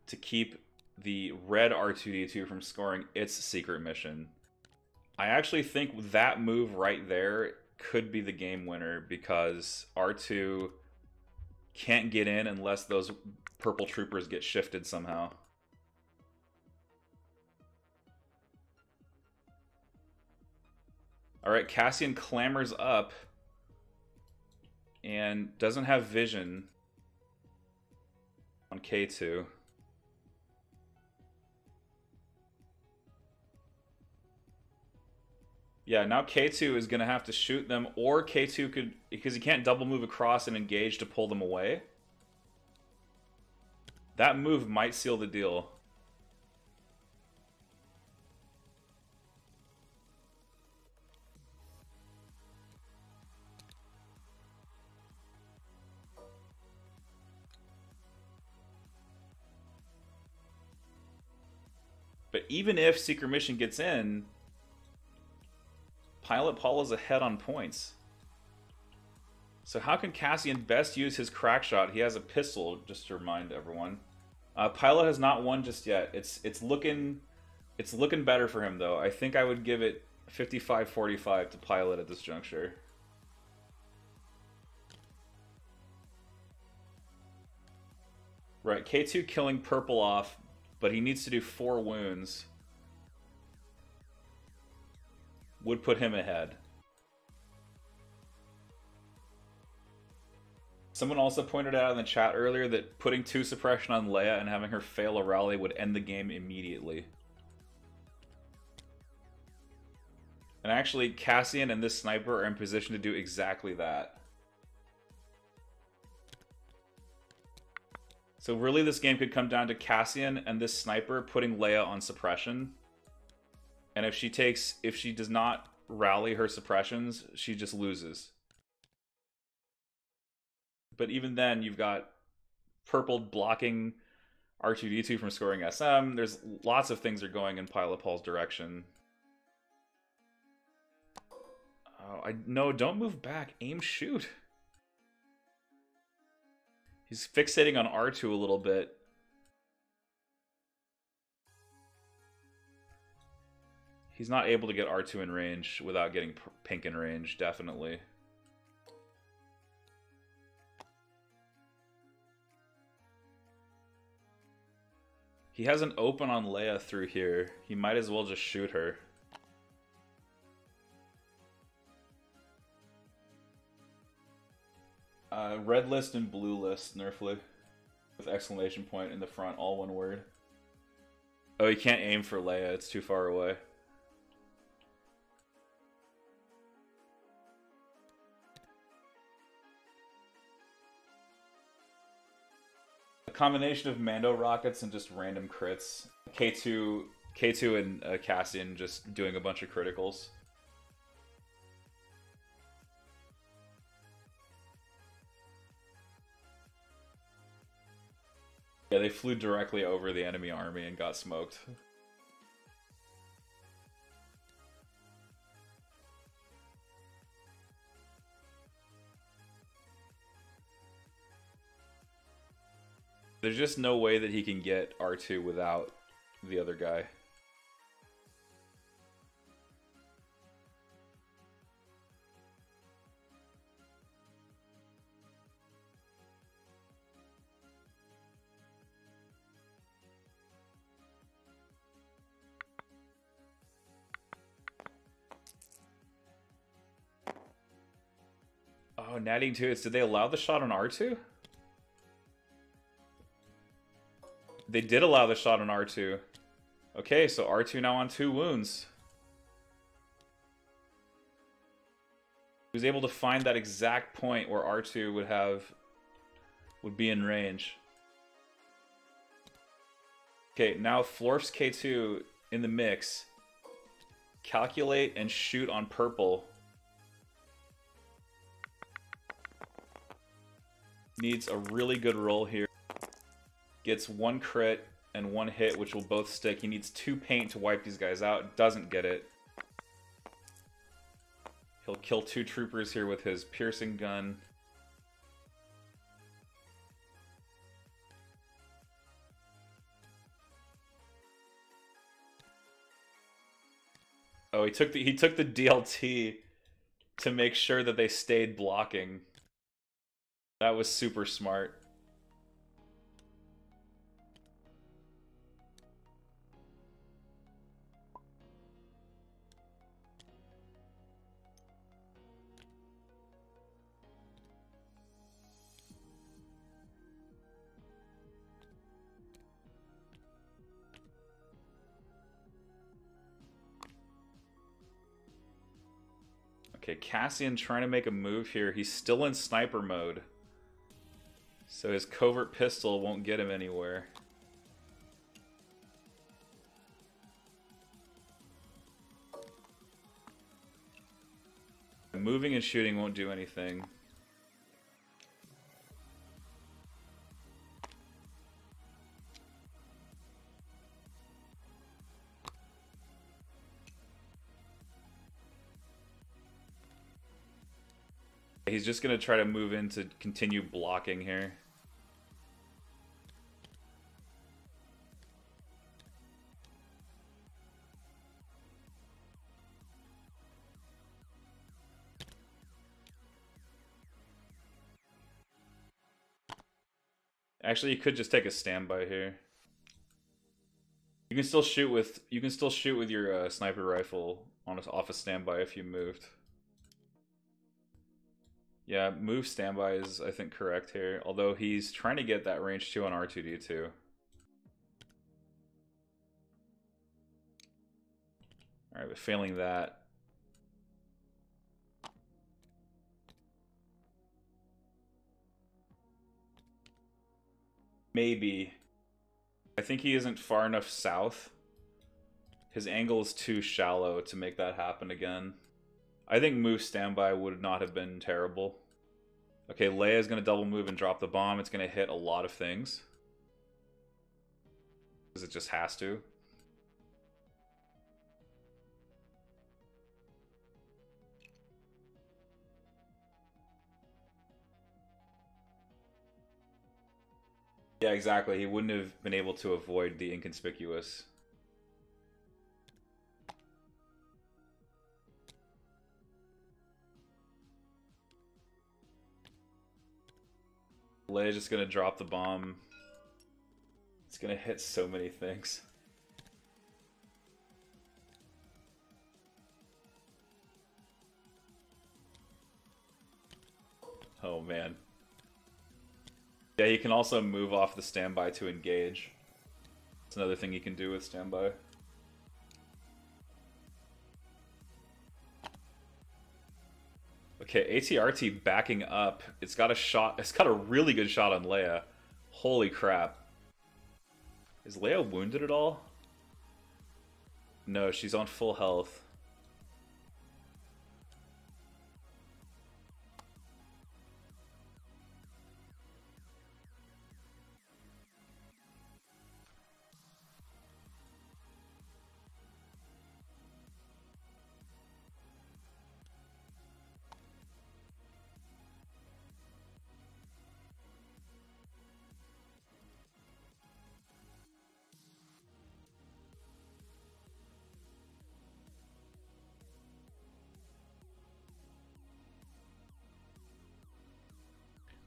to keep the red R2-D2 from scoring its Secret Mission. I actually think that move right there could be the game winner because R2 can't get in unless those purple troopers get shifted somehow. Alright, Cassian clambers up and doesn't have vision on K2. Yeah, now K2 is going to have to shoot them, or K2 could, because he can't double move across and engage to pull them away. That move might seal the deal. But even if Secret Mission gets in, Pilot Paul is ahead on points. So how can Cassian best use his crack shot? He has a pistol, just to remind everyone. Pilot has not won just yet. It's looking better for him though. I think I would give it 55-45 to Pilot at this juncture. Right, K2 killing Purple off, but he needs to do 4 wounds. Would put him ahead. Someone also pointed out in the chat earlier that putting 2 suppression on Leia and having her fail a rally would end the game immediately. And actually, Cassian and this sniper are in position to do exactly that. So really this game could come down to Cassian and this sniper putting Leia on suppression. And if she does not rally her suppressions, she just loses. But even then, you've got Purple blocking R2-D2 from scoring SM. There's lots of things are going in Pilot Paul's direction. Oh, no, don't move back. Aim, shoot. He's fixating on R2 a little bit. He's not able to get R2 in range without getting Pink in range, definitely. He has an open on Leia through here. He might as well just shoot her. Red list and blue list, Nerfly. With exclamation point in the front, all one word. Oh, he can't aim for Leia, it's too far away. A combination of Mando rockets and just random crits. K2 and Cassian just doing a bunch of criticals. Yeah, they flew directly over the enemy army and got smoked. There's just no way that he can get R2 without the other guy. Oh, natting 2 hits. Did they allow the shot on R2? They did allow the shot on R2. Okay, so R2 now on 2 wounds. He was able to find that exact point where R2 would be in range. Okay, now Florf's K2 in the mix. Calculate and shoot on Purple. Needs a really good roll here. Gets 1 crit and 1 hit, which will both stick. He needs 2 paint to wipe these guys out. Doesn't get it. He'll kill 2 troopers here with his piercing gun. Oh, he took the DLT to make sure that they stayed blocking. That was super smart. Okay, Cassian trying to make a move here. He's still in sniper mode. So his covert pistol won't get him anywhere. Moving and shooting won't do anything. He's just going to try to move in to continue blocking here. Actually, you could just take a standby here. You can still shoot with your sniper rifle off a standby if you moved. Yeah, move standby is, I think, correct here. Although he's trying to get that range 2 on R2-D2. Alright, but failing that. Maybe. I think he isn't far enough south. His angle is too shallow to make that happen again. I think move standby would not have been terrible. Okay, Leia's going to double move and drop the bomb. It's going to hit a lot of things. Because it just has to. Yeah, exactly. He wouldn't have been able to avoid the inconspicuous. Leia's just gonna drop the bomb. It's gonna hit so many things. Oh man. Yeah, he can also move off the standby to engage. That's another thing you can do with standby. Okay, ATRT backing up. It's got a shot. It's got a really good shot on Leia. Holy crap. Is Leia wounded at all? No, she's on full health.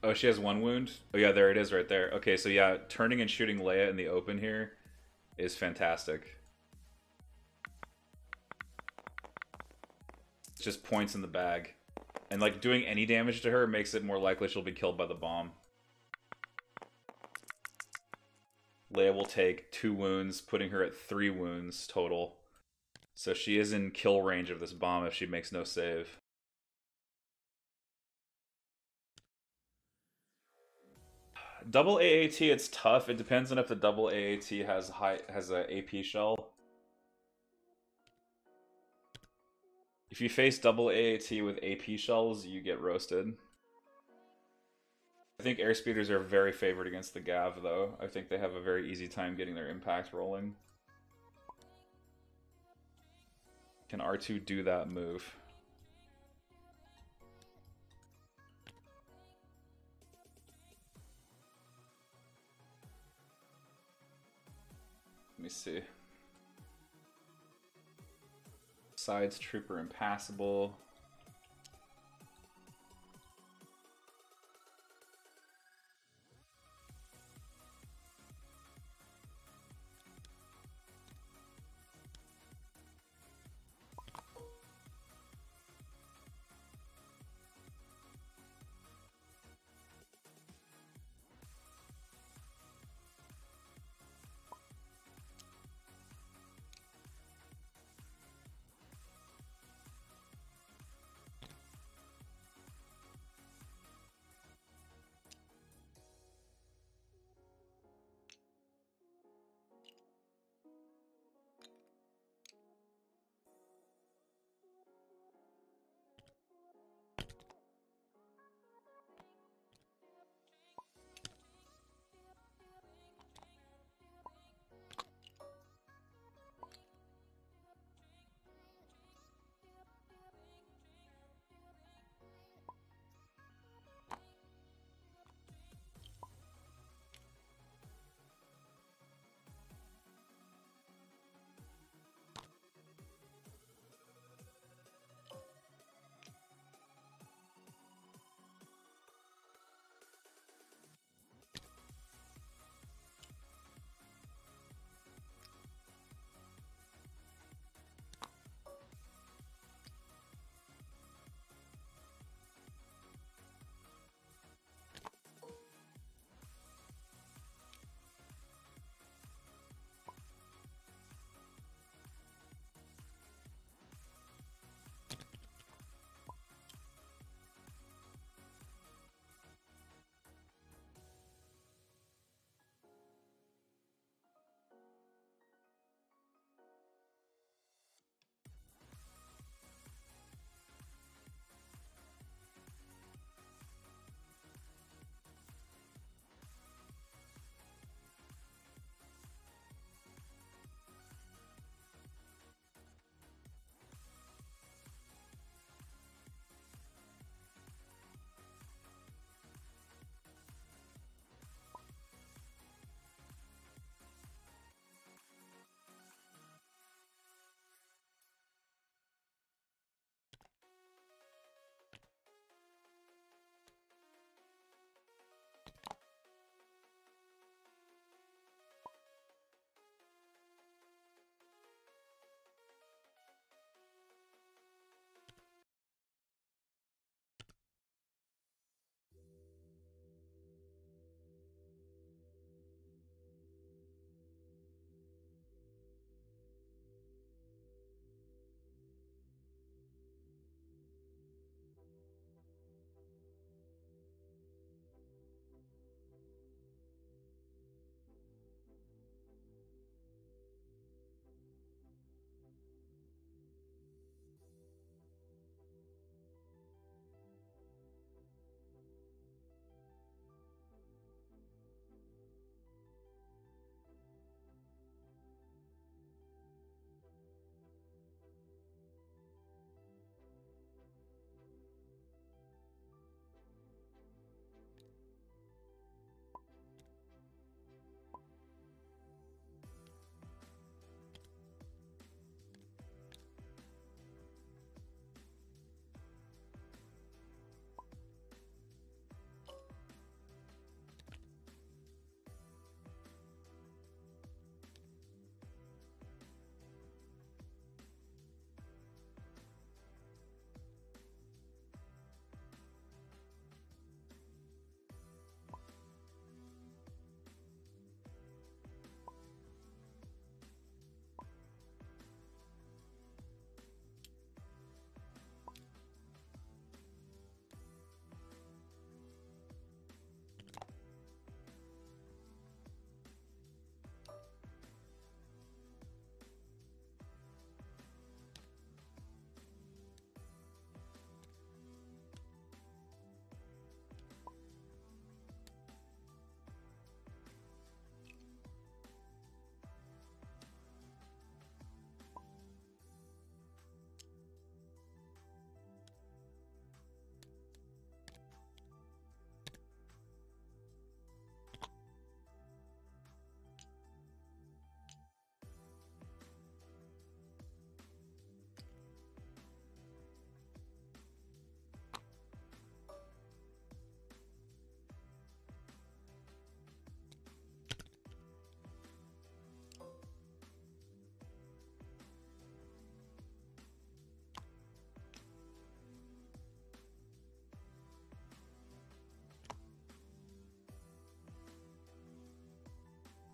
Oh, she has one wound? Oh yeah, there it is right there. Okay, so yeah, turning and shooting Leia in the open here is fantastic. It's just points in the bag. And like doing any damage to her makes it more likely she'll be killed by the bomb. Leia will take 2 wounds, putting her at 3 wounds total. So she is in kill range of this bomb if she makes no save. Double AAT, it's tough. It depends on if the double AAT has a AP shell. If you face double AAT with AP shells, you get roasted. I think Airspeeders are very favored against the Gav, though. I think they have a very easy time getting their impact rolling. Can R2 do that move? Let me see. Sides trooper impassable.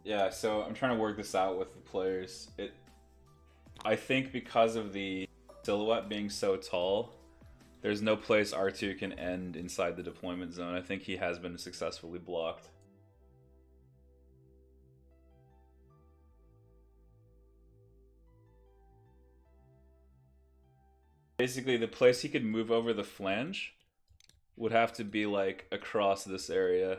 Yeah, so I'm trying to work this out with the players. I think because of the silhouette being so tall, there's no place R2 can end inside the deployment zone. I think he has been successfully blocked. Basically, the place he could move over the flange would have to be like across this area.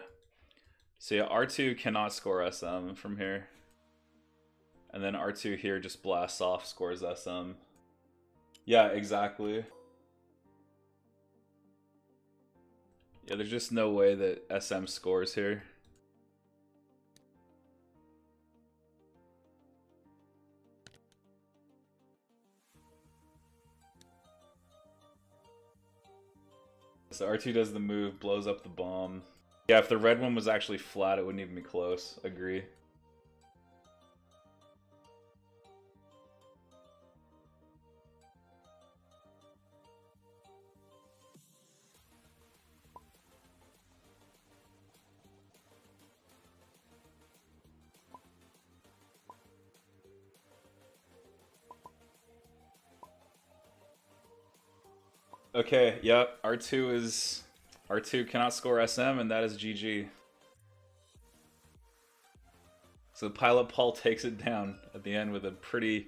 So yeah, R2 cannot score SM from here. And then R2 here just blasts off, scores SM. Yeah, exactly. Yeah, there's just no way that SM scores here. So R2 does the move, blows up the bomb. Yeah, if the red one was actually flat, it wouldn't even be close. Agree. Okay, yep, R2 cannot score SM, and that is GG. So Pilot Paul takes it down at the end with a pretty,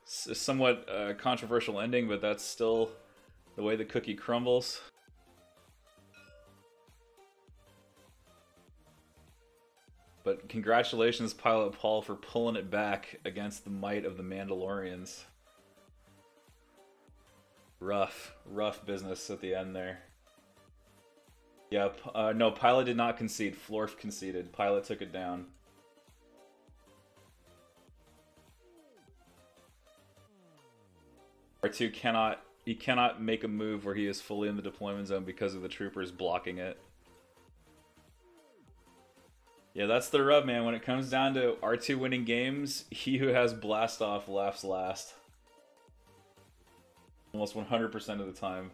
somewhat controversial ending, but that's still the way the cookie crumbles. But congratulations, Pilot Paul, for pulling it back against the might of the Mandalorians. Rough business at the end there. Yep, no, Pilot did not concede. Florf conceded. Pilot took it down. R2 cannot make a move where he is fully in the deployment zone because of the troopers blocking it. Yeah, that's the rub, man. When it comes down to R2 winning games, he who has blast off laughs last. Almost 100% of the time.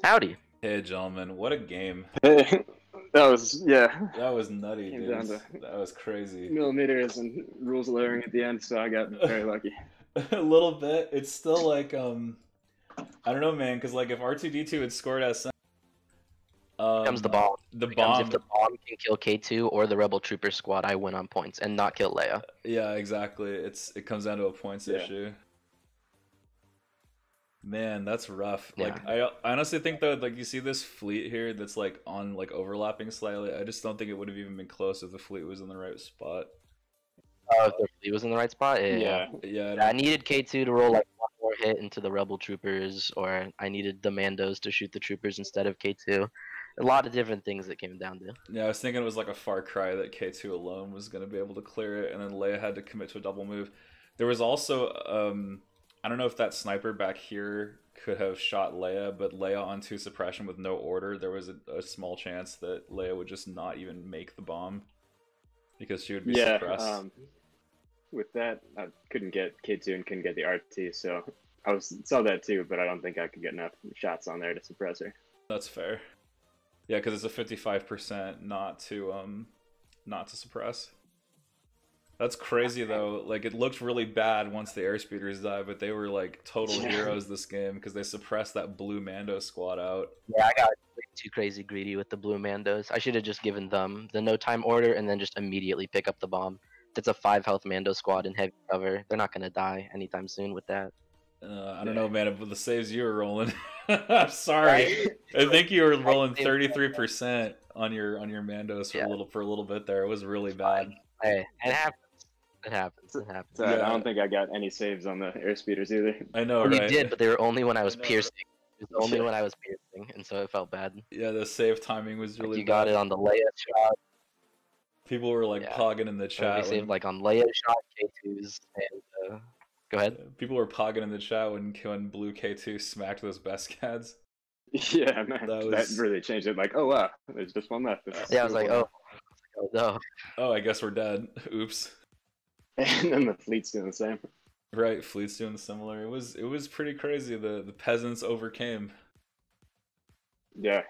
Howdy. Hey, gentlemen, what a game. That was, yeah. That was nutty, Came dude. down to That was crazy. millimeters and rules of layering at the end, so I got very lucky. A little bit. It's still like, I don't know, man, because like if R2D2 had scored SM, Comes the bomb. The If bomb. the bomb can kill K2 or the Rebel Trooper squad, I win on points and not kill Leia. Yeah, exactly. It comes down to a points issue. Man, that's rough. Yeah. Like I honestly think though, like you see this fleet here that's like on like overlapping slightly. I just don't think it would have even been close if the fleet was in the right spot. Oh, if the fleet was in the right spot? Yeah. I needed K2 to roll like one more hit into the Rebel Troopers, or I needed the Mandos to shoot the Troopers instead of K2. A lot of different things that came down to. Yeah, I was thinking it was like a far cry that K2 alone was going to be able to clear it, and then Leia had to commit to a double move. There was also, I don't know if that sniper back here could have shot Leia, but Leia on 2 suppression with no order, there was a small chance that Leia would just not even make the bomb because she would be suppressed. With that, I couldn't get K2 and couldn't get the RT, so I saw that too, but I don't think I could get enough shots on there to suppress her. That's fair. Yeah, because it's a 55% not to suppress. That's crazy though. Like it looked really bad once the Airspeeders died, but they were like total heroes this game because they suppressed that blue Mando squad out. Yeah, I got too crazy greedy with the blue Mandos. I should have just given them the no time order and then just immediately pick up the bomb. If it's a 5 health Mando squad in heavy cover, they're not gonna die anytime soon with that. I don't know, man, but the saves you were rolling. I'm sorry. I think you were rolling 33% on your Mandos for a little bit there. It was really bad. Hey, it happens. It happens. I don't think I got any saves on the Airspeeders either. I know, right? You did, but they were only when I was piercing. It was only when I was piercing, and so it felt bad. Yeah, the save timing was really bad. You got it on the Leia shot. People were like pogging in the chat. We saved like on Leia shot, K2s, and Go ahead. People were pogging in the chat when Blue K2 smacked those best cads. Yeah, man, that really changed it. Like, oh wow, there's just one left. Yeah, I was like, oh no. Oh, I guess we're dead. Oops. And then the fleet's doing the same. Right, fleet's doing similar. It was pretty crazy. The peasants overcame. Yeah,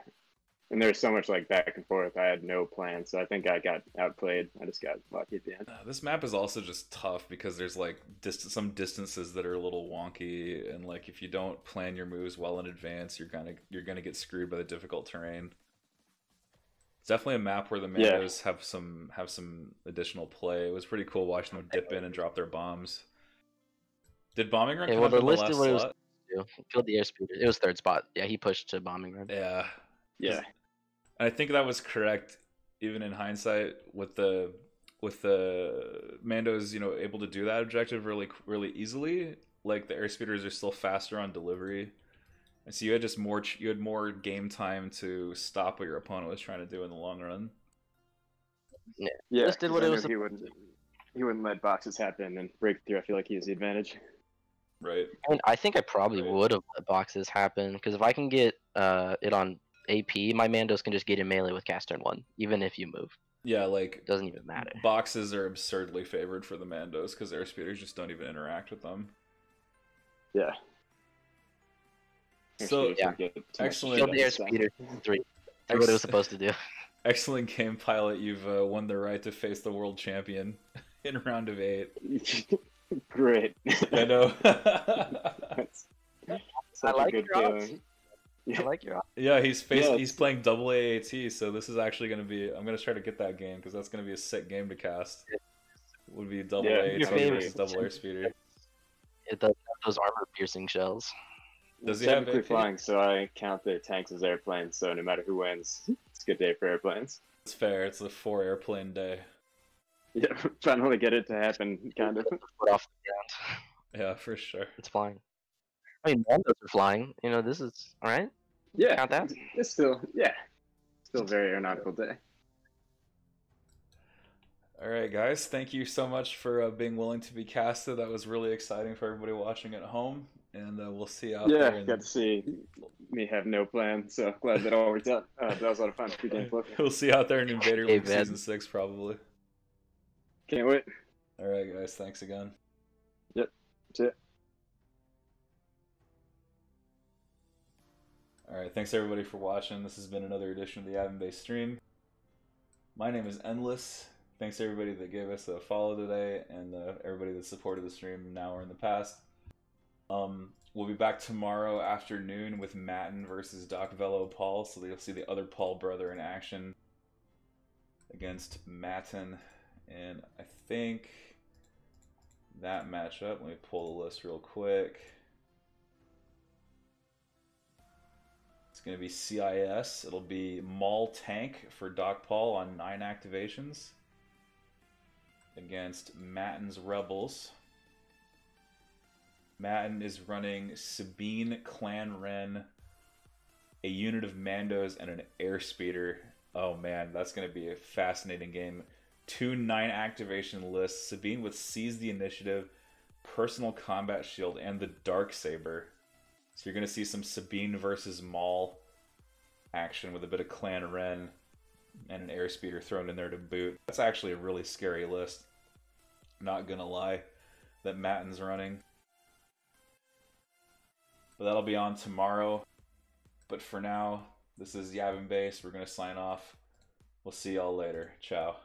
and there's so much like back and forth. I had no plan, so I think I got outplayed. I just got lucky at the end. This map is also just tough because there's like some distances that are a little wonky, and like if you don't plan your moves well in advance, you're gonna get screwed by the difficult terrain. It's definitely a map where the Mandos have some additional play. It was pretty cool watching them dip in and drop their bombs. Did bombing run come up in the last slot? Killed the airspeeder. It was third spot. Yeah, he pushed to bombing run. Yeah. Yeah. And I think that was correct, even in hindsight, with the Mandos, able to do that objective really easily. Like the airspeeders are still faster on delivery, and so you had more game time to stop what your opponent was trying to do in the long run. Yeah. Just did what it was. He wouldn't let boxes happen and break through. I feel like he has the advantage. Right. I think I probably would have let boxes happen, because if I can get it on AP, my Mandos can just get in melee with cast turn 1, even if you move. Yeah, like it doesn't even matter. Boxes are absurdly favored for the Mandos because airspeeders just don't even interact with them. Yeah. So excellent. Killed the airspeeder 3. That's what it was supposed to do. Excellent game, Pilot. You've won the right to face the world champion in round of 8. Great. I know. I like your feeling. I like your Yeah, he's playing double AAT, so this is actually going to be. I'm going to try to get that game because that's going to be a sick game to cast. It would be double AAT versus double airspeeder. It does have those armor-piercing shells. Does he have AP? Flying, so I count the tanks as airplanes. So no matter who wins, it's a good day for airplanes. It's fair. It's a 4 airplane day. Yeah, finally get it to happen, kind of. Foot off the ground. Yeah, for sure. It's flying. I mean, Mandos are flying. This is all right. Yeah, count that. It's still a very aeronautical day. All right, guys. Thank you so much for being willing to be casted. That was really exciting for everybody watching at home, and we'll see you out there. Yeah, got to see me have no plan, so glad that all worked out. That was a lot of fun. Good game. We'll see you out there in Invader League Season 6, probably. Can't wait. All right, guys. Thanks again. Yep. That's it. All right. Thanks, everybody, for watching. This has been another edition of the Avon Base stream. My name is Endless. Thanks, everybody that gave us a follow today, and everybody that supported the stream now or in the past. We'll be back tomorrow afternoon with Matten versus Doc Velo Paul, so you'll see the other Paul brother in action against Matten. And I think that matchup, let me pull the list real quick. It's going to be CIS. It'll be Maul Tank for Doc Paul on 9 activations against Matten's Rebels. Matten is running Sabine, Clan Ren, a unit of Mandos, and an Airspeeder. Oh man, that's going to be a fascinating game. 2 9 activation lists. Sabine with Seize the Initiative, Personal Combat Shield, and the Darksaber. So you're going to see some Sabine versus Maul action with a bit of Clan Ren and an Airspeeder thrown in there to boot. That's actually a really scary list. Not going to lie, that Matten's running. But that'll be on tomorrow. But for now, this is Yavin Base. We're going to sign off. We'll see y'all later. Ciao.